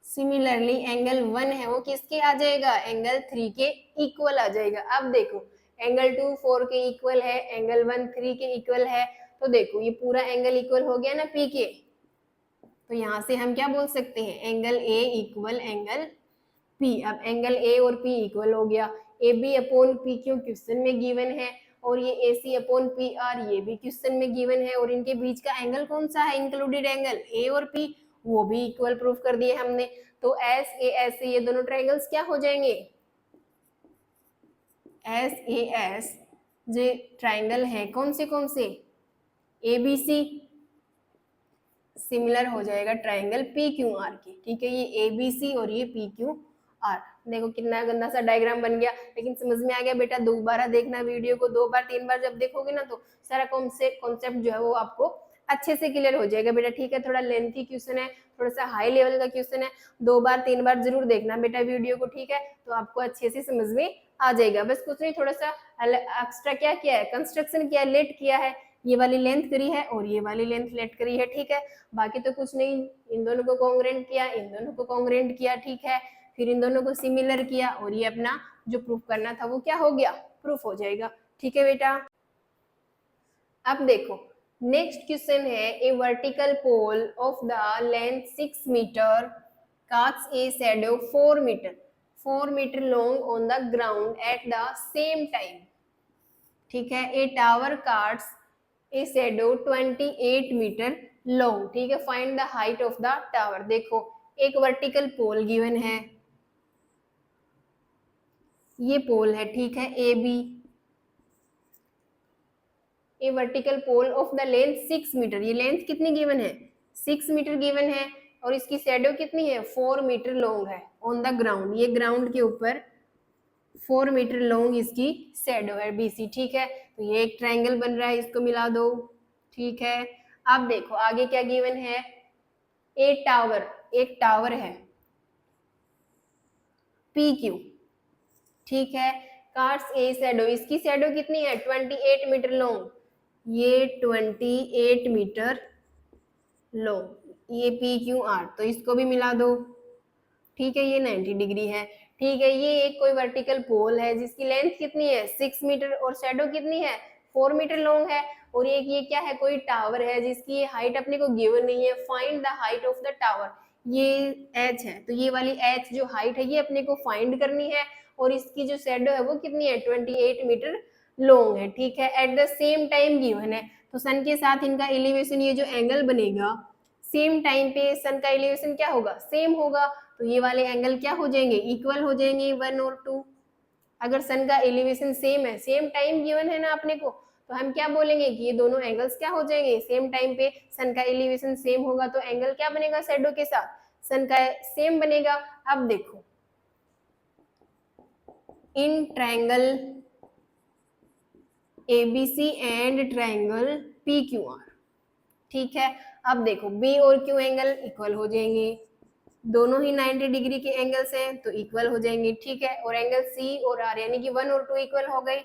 Speaker 1: सिमिलरली एंगल 1 है वो किसके आ जाएगा, एंगल 3 के इक्वल आ जाएगा। अब देखो एंगल 2 4 के इक्वल है, एंगल 1 3 के इक्वल है, तो देखो ये पूरा एंगल इक्वल हो गया ना पी के। तो यहाँ से हम क्या बोल सकते हैं, angle A equal angle P. अब एंगल ए और पी इक्वल हो गया, A B upon P Q question में गिवन है, और ये A C upon P R ये भी क्वेश्चन में गिवन है, और इनके बीच का एंगल कौन सा है, इंक्लूडेड एंगल ए और पी, वो भी इक्वल प्रूफ कर दिए हमने। तो एस ए एस से ये दोनों ट्रायंगल्स क्या हो जाएंगे, एस ए एस जो ट्रायंगल है कौन से ए बी सी, सिमिलर हो जाएगा ट्रायंगल पी क्यू आर के। ठीक है, ये ए बी सी और ये पी क्यू आर। देखो कितना गंदा सा डायग्राम बन गया, लेकिन समझ में आ गया बेटा। दोबारा देखना वीडियो को, 2 बार 3 बार जब देखोगे ना तो सारा कॉन्सेप्ट जो है वो आपको अच्छे से क्लियर हो जाएगा बेटा। ठीक है, थोड़ा लेंथी क्वेश्चन है, थोड़ा सा हाई लेवल का क्वेश्चन है, 2 बार 3 बार जरूर देखना बेटा वीडियो को। ठीक है, तो आपको अच्छे से समझ में आ जाएगा। बस कुछ नहीं, थोड़ा सा एक्स्ट्रा क्या किया है, कंस्ट्रक्शन किया है, लेट किया है, ये वाली लेंथ करी है और ये वाली लेंथ लेट करी है। ठीक है, बाकी तो कुछ नहीं, इन दोनों को कॉन्ग्रुएंट किया, इन दोनों को कॉन्ग्रुएंट किया। ठीक है, फिर इन दोनों को सिमिलर किया, और ये अपना जो प्रूफ करना था वो क्या हो गया, प्रूफ हो जाएगा। ठीक है बेटा, अब देखो नेक्स्ट क्वेश्चन है, a vertical pole of the length 6 metre cast a shadow 4 metre long on the ground at the same time. ठीक है, a tower casts a shadow 28 metre long. ठीक है, find the height of the tower. देखो एक vertical पोल given है, ये पोल है। ठीक है, A B, a vertical pole of the length 6 metre, ये लेंथ कितनी गिवन है, 6 मीटर गिवन है, और इसकी शैडो कितनी है, 4 मीटर लॉन्ग है ऑन द ग्राउंड, ये ग्राउंड के ऊपर 4 मीटर लॉन्ग इसकी शैडो है बीसी। ठीक है, तो ये एक ट्रायंगल बन रहा है, इसको मिला दो। ठीक है, अब देखो आगे क्या गिवन है, एक टावर है पी क्यू। ठीक है, कार्स ए शैडो, इसकी शैडो कितनी है, 28 मीटर लॉन्ग, ये 28 मीटर लॉन्ग, ये पी क्यू आर, तो इसको भी मिला दो। ठीक है, ये 90 डिग्री है। ठीक है, ये एक कोई वर्टिकल पोल है जिसकी लेंथ कितनी है, 6 मीटर, और शैडो कितनी है, 4 मीटर लॉन्ग है, और ये क्या है, कोई टावर है जिसकी ये हाइट अपने को गिवन नहीं है। Find the height of the tower, ये एच है, तो ये वाली एच जो हाइट है ये अपने को फाइंड करनी है, और इसकी जो शैडो है वो कितनी है, 28 मीटर लॉन्ग है। ठीक है, eight the same time given है, तो सन के साथ इनका एलिवेशन, ये जो एंगल बनेगा सेम टाइम पे सन का एलिवेशन क्या होगा, सेम होगा, तो ये वाले एंगल क्या हो जाएंगे, इक्वल हो जाएंगे 1 और 2। अगर सन का एलिवेशन सेम है, सेम टाइम गिवन है ना अपने को, तो हम क्या बोलेंगे कि ये दोनों एंगल्स क्या हो जाएंगे, सेम टाइम पे सन का एलिवेशन सेम होगा, तो एंगल क्या बनेगा शैडो के साथ, सन का सेम बनेगा। अब देखो in triangle ABC and triangle PQR। ठीक है, अब देखो B और Q एंगल इक्वल हो जाएंगे, दोनों ही 90 डिग्री के एंगल्स हैं तो इक्वल हो जाएंगे। ठीक है, और एंगल C और R यानी कि 1 और 2 इक्वल हो गए,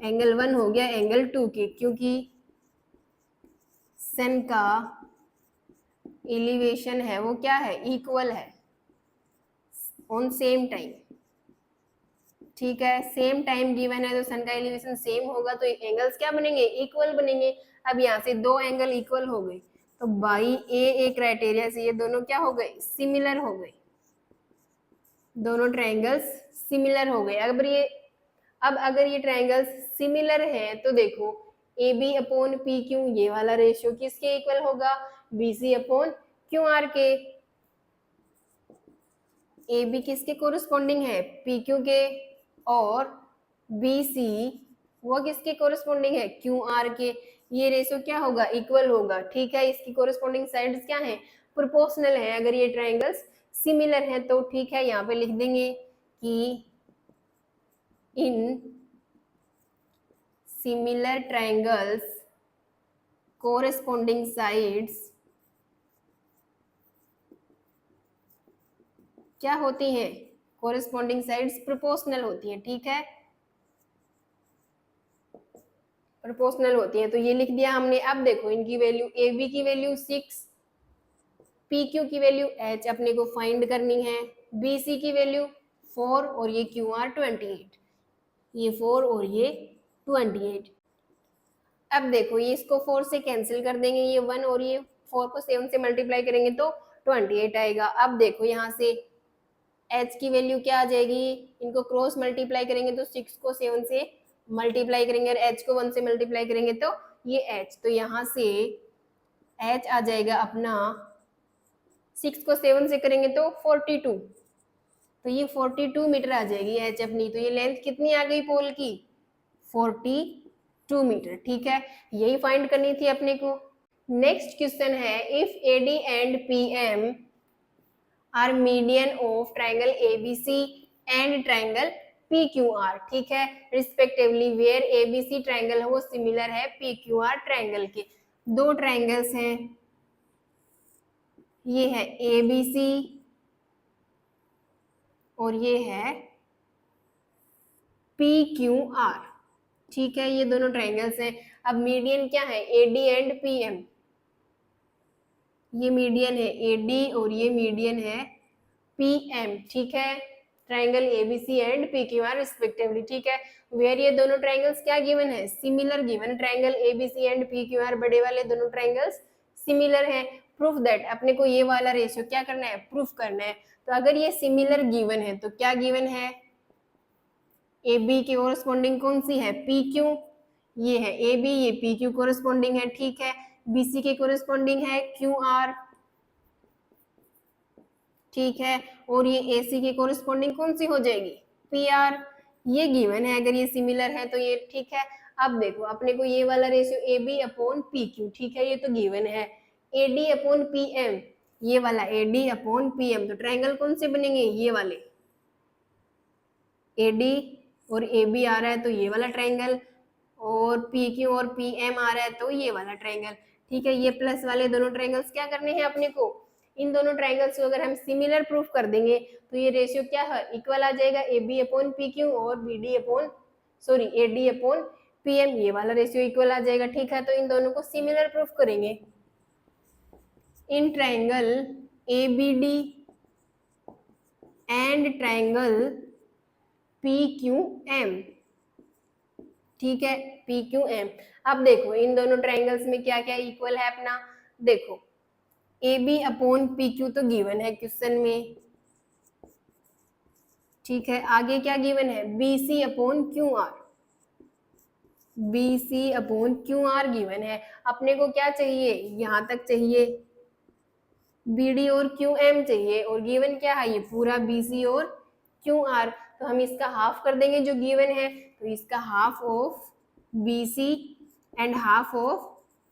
Speaker 1: एंगल 1 हो गया एंगल 2 के, क्योंकि सन का एलिवेशन है वो क्या है, इक्वल है ऑन सेम टाइम। ठीक है, सेम टाइम गिवन है तो सन का एलिवेशन सेम होगा, तो एंगल्स क्या बनेंगे, इक्वल बनेंगे। अब यहाँ से 2 एंगल इक्वल हो गए, तो बाई ए क्राइटेरिया से ये दोनों क्या हो गए, सिमिलर हो गए, दोनों ट्रायंगल्स सिमिलर हो गए। अब अगर ये ट्रायंगल्स सिमिलर हैं तो देखो A B upon P Q ये वाला रेशियो किसके इक्वल होगा, B C upon Q R के। ए बी किसके कोरिस्पॉन्डिंग है, पी क्यू के, और बी सी वो किसके कोरिस्पॉन्डिंग है, क्यू आर के। ये रेशियो क्या होगा, इक्वल होगा। ठीक है, इसकी कोरिस्पॉन्डिंग साइड्स क्या है, प्रोपोर्शनल है। अगर ये ट्रायंगल्स सिमिलर है तो ठीक है, यहाँ पे लिख देंगे कि इन सिमिलर ट्रायंगल्स कोरिस्पॉन्डिंग साइड्स क्या होती हैं, कोरिस्पॉन्डिंग साइड्स प्रोपोर्शनल होती हैं। ठीक है, प्रोपोर्शनल होती हैं, तो ये लिख दिया हमने। अब देखो इनकी वैल्यू, ए बी की वैल्यू 6, पी क्यू की वैल्यू एच अपने को फाइंड करनी है, बी सी की वैल्यू 4 और ये क्यू आर 28, ये 4 और ये 28। अब देखो ये इसको 4 से कैंसिल कर देंगे, ये 1 और ये 4 को 7 से मल्टीप्लाई करेंगे तो 28 आएगा। अब देखो यहाँ से h की वैल्यू क्या आ जाएगी, इनको क्रॉस मल्टीप्लाई करेंगे तो 6 को 7 से मल्टीप्लाई करेंगे और h को 1 से मल्टीप्लाई करेंगे तो ये h, तो यहाँ से h आ जाएगा अपना, 6 को 7 से करेंगे तो 42, तो ये 42 मीटर आ जाएगी h अपनी। तो ये लेंथ कितनी आ गई पोल की, 42 मीटर। ठीक है, यही फाइंड करनी थी अपने को। नेक्स्ट क्वेश्चन है, if AD and PM are median of triangle ABC and triangle PQR, ठीक है, रिस्पेक्टिवली वेयर ABC ट्रायंगल है वो सिमिलर है PQR ट्रायंगल के। दो ट्रायंगल्स हैं, ये है ABC और ये है PQR। ठीक है, ये दोनों ट्रायंगल्स हैं। अब मीडियन क्या है, AD एंड PM, ये मीडियन है AD और ये मीडियन है PM। ठीक है, triangle ABC and PQR respectively. ठीक है, वेयर ये दोनों ट्रायंगल्स क्या गिवन है, similar given. Triangle ABC and PQR बड़े वाले दोनों ट्रायंगल्स सिमिलर है। प्रूफ दैट, अपने को ये वाला रेशियो क्या करना है, प्रूफ करना है। तो अगर ये सिमिलर गिवन है तो क्या गिवन है, AB की कोरस्पॉन्डिंग कौन सी है, PQ, ये है AB, ये PQ कोरस्पॉन्डिंग है। ठीक है, BC के कोरस्पॉन्डिंग है QR। ठीक है, और ये AC की कोरस्पॉन्डिंग कौन सी हो जाएगी, PR। ये गिवन है, अगर ये सिमिलर है तो ये ठीक है। अब देखो अपने को ये वाला रेशियो AB अपॉन PQ, ठीक है, ये तो गिवन है। AD अपॉन PM, ये वाला AD अपॉन PM, तो ट्रायंगल कौन से बनेंगे, ये वाले AD और AB आ रहा है तो ये वाला ट्रायंगल, और PQ और PM आ रहा है तो ये वाला ट्रायंगल। ठीक है, ये प्लस वाले दोनों ट्रायंगल्स क्या करने हैं अपने को, इन दोनों ट्रायंगल्स को अगर हम सिमिलर प्रूफ कर देंगे तो ये रेशियो क्या है, इक्वल आ जाएगा, AB अपॉन PQ और AD अपॉन PM, ये वाला रेशियो इक्वल आ जाएगा। ठीक है, तो इन दोनों को सिमिलर प्रूफ करेंगे। इन triangle ABD and triangle PQM, ठीक है, PQM। अब देखो इन दोनों ट्रायंगल्स में क्या क्या इक्वल है अपना, देखो AB अपॉन PQ तो गिवन है क्वेश्चन में। ठीक है, आगे क्या गिवन है, BC upon QR, BC upon QR given है। अपने को क्या चाहिए, यहां तक चाहिए, BD और QM चाहिए, और गिवन क्या है, ये पूरा BC और QR। तो हम इसका हाफ कर देंगे जो गिवन है, तो इसका half of BC and half of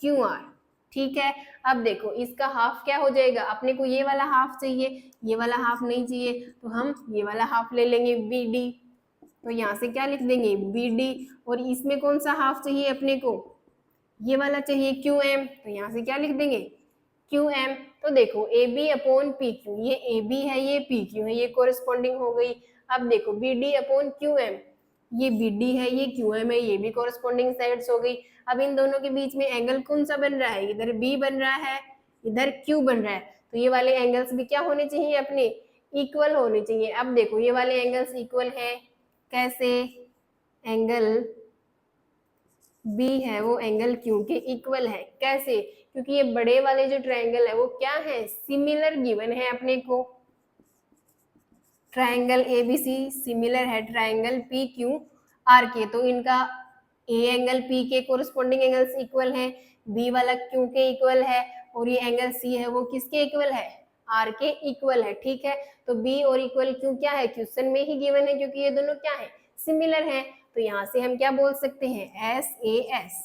Speaker 1: QR। ठीक है, अब देखो इसका हाफ क्या हो जाएगा, अपने को ये वाला हाफ चाहिए, ये वाला हाफ नहीं चाहिए, तो हम ये वाला हाफ ले लेंगे BD। तो यहाँ से क्या लिख देंगे, BD, और इसमें कौन सा हाफ चाहिए अपने को, ये वाला चाहिए QM, तो यहाँ से क्या लिख देंगे QM। तो देखो AB अपॉन PQ, ये AB है ये PQ है, ये कोरिस्पॉन्डिंग हो गई। अब देखो BD अपॉन QM, ये BD है ये QM है, ये भी कोरिस्पॉन्डिंग साइड्स हो गई। अब इन दोनों के बीच में एंगल कौन सा बन रहा है, इधर B बन रहा है, इधर Q बन रहा है, तो ये वाले एंगल्स भी क्या होने चाहिए अपने, इक्वल होने चाहिए। अब देखो ये वाले एंगल्स इक्वल है, कैसे, एंगल B है वो एंगल Q के इक्वल है, कैसे, क्योंकि ये बड़े वाले जो ट्रायंगल है वो क्या है, सिमिलर गिवन है अपने को। ट्रायंगल एबीसी सिमिलर है ट्रायंगल पी क्यू आर के, तो इनका ए एंगल पी के कोरिस्पॉन्डिंग एंगल्स इक्वल है, बी वाला क्यू के इक्वल है, और ये एंगल सी है वो किसके इक्वल है, आर के इक्वल है। ठीक है, तो बी और इक्वल क्यू क्या है, क्वेश्चन में ही गिवन है, क्योंकि ये दोनों क्या है, सिमिलर है। तो यहाँ से हम क्या बोल सकते हैं, S A S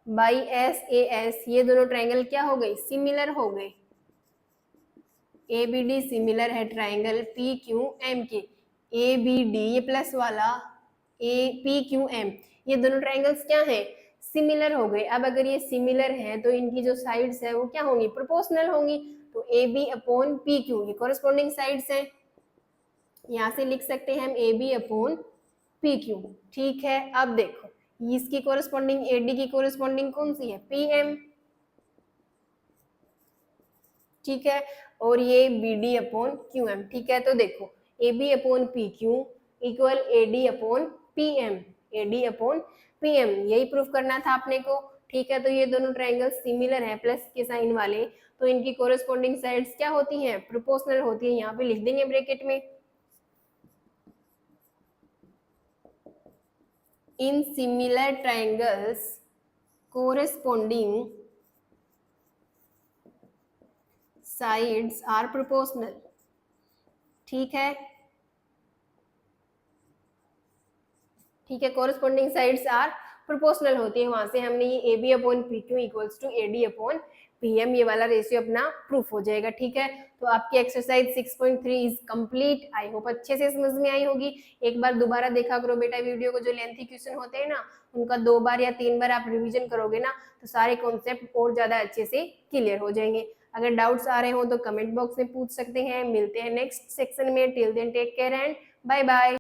Speaker 1: by S A S, ये दोनों ट्रायंगल क्या हो गए, सिमिलर हो गए। ए बी डी सिमिलर है ट्रायंगल पी क्यू एम के, ए बी डी ये प्लस वाला ए पी क्यू एम, ये दोनों ट्रायंगल्स क्या हैं, सिमिलर हो गए। अब अगर ये सिमिलर है तो इनकी जो साइड्स है वो क्या होंगी, प्रोपोर्शनल होंगी। तो A B upon P Q ये कॉरेस्पॉन्डिंग साइड्स हैं, यहाँ से लिख सकते हैं हम A B upon P Q. ठीक है, अब देखो इसकी कोरेस्पॉन्डिंग ए डी की कोरेस्पॉन्डिंग कौन सी है, पी एम। ठीक है, और ये B D upon Q M. ठीक है, तो देखो A B upon P Q equal A D upon P M, A D upon P M, यही प्रूफ करना था अपने को। ठीक है, तो ये दोनों ट्रायंगल सिमिलर है प्लस के साइन वाले, तो इनकी कोरेस्पॉन्डिंग साइड्स क्या होती हैं, प्रोपोर्शनल होती है। यहाँ पे लिख देंगे ब्रैकेट में, in similar triangles corresponding sides are proportional. ठीक है, ठीक है, कोरेस्पॉन्डिंग साइड्स आर प्रोपोर्शनल होती है। वहां से हमने ये A B upon P Q equals to A D upon P M, ये वाला रेशियो अपना प्रूफ हो जाएगा। ठीक है, तो आपकी exercise 6.3 is complete. I hope अच्छे से समझ में आई होगी। एक बार दोबारा देखा करो बेटा वीडियो को, जो लेंथी क्वेश्चन होते हैं ना उनका 2 बार या 3 बार आप रिवीजन करोगे ना तो सारे कॉन्सेप्ट और ज्यादा अच्छे से क्लियर हो जाएंगे। अगर डाउट्स आ रहे हो तो कमेंट बॉक्स में पूछ सकते हैं। मिलते हैं नेक्स्ट सेक्शन में, till then take care and bye bye.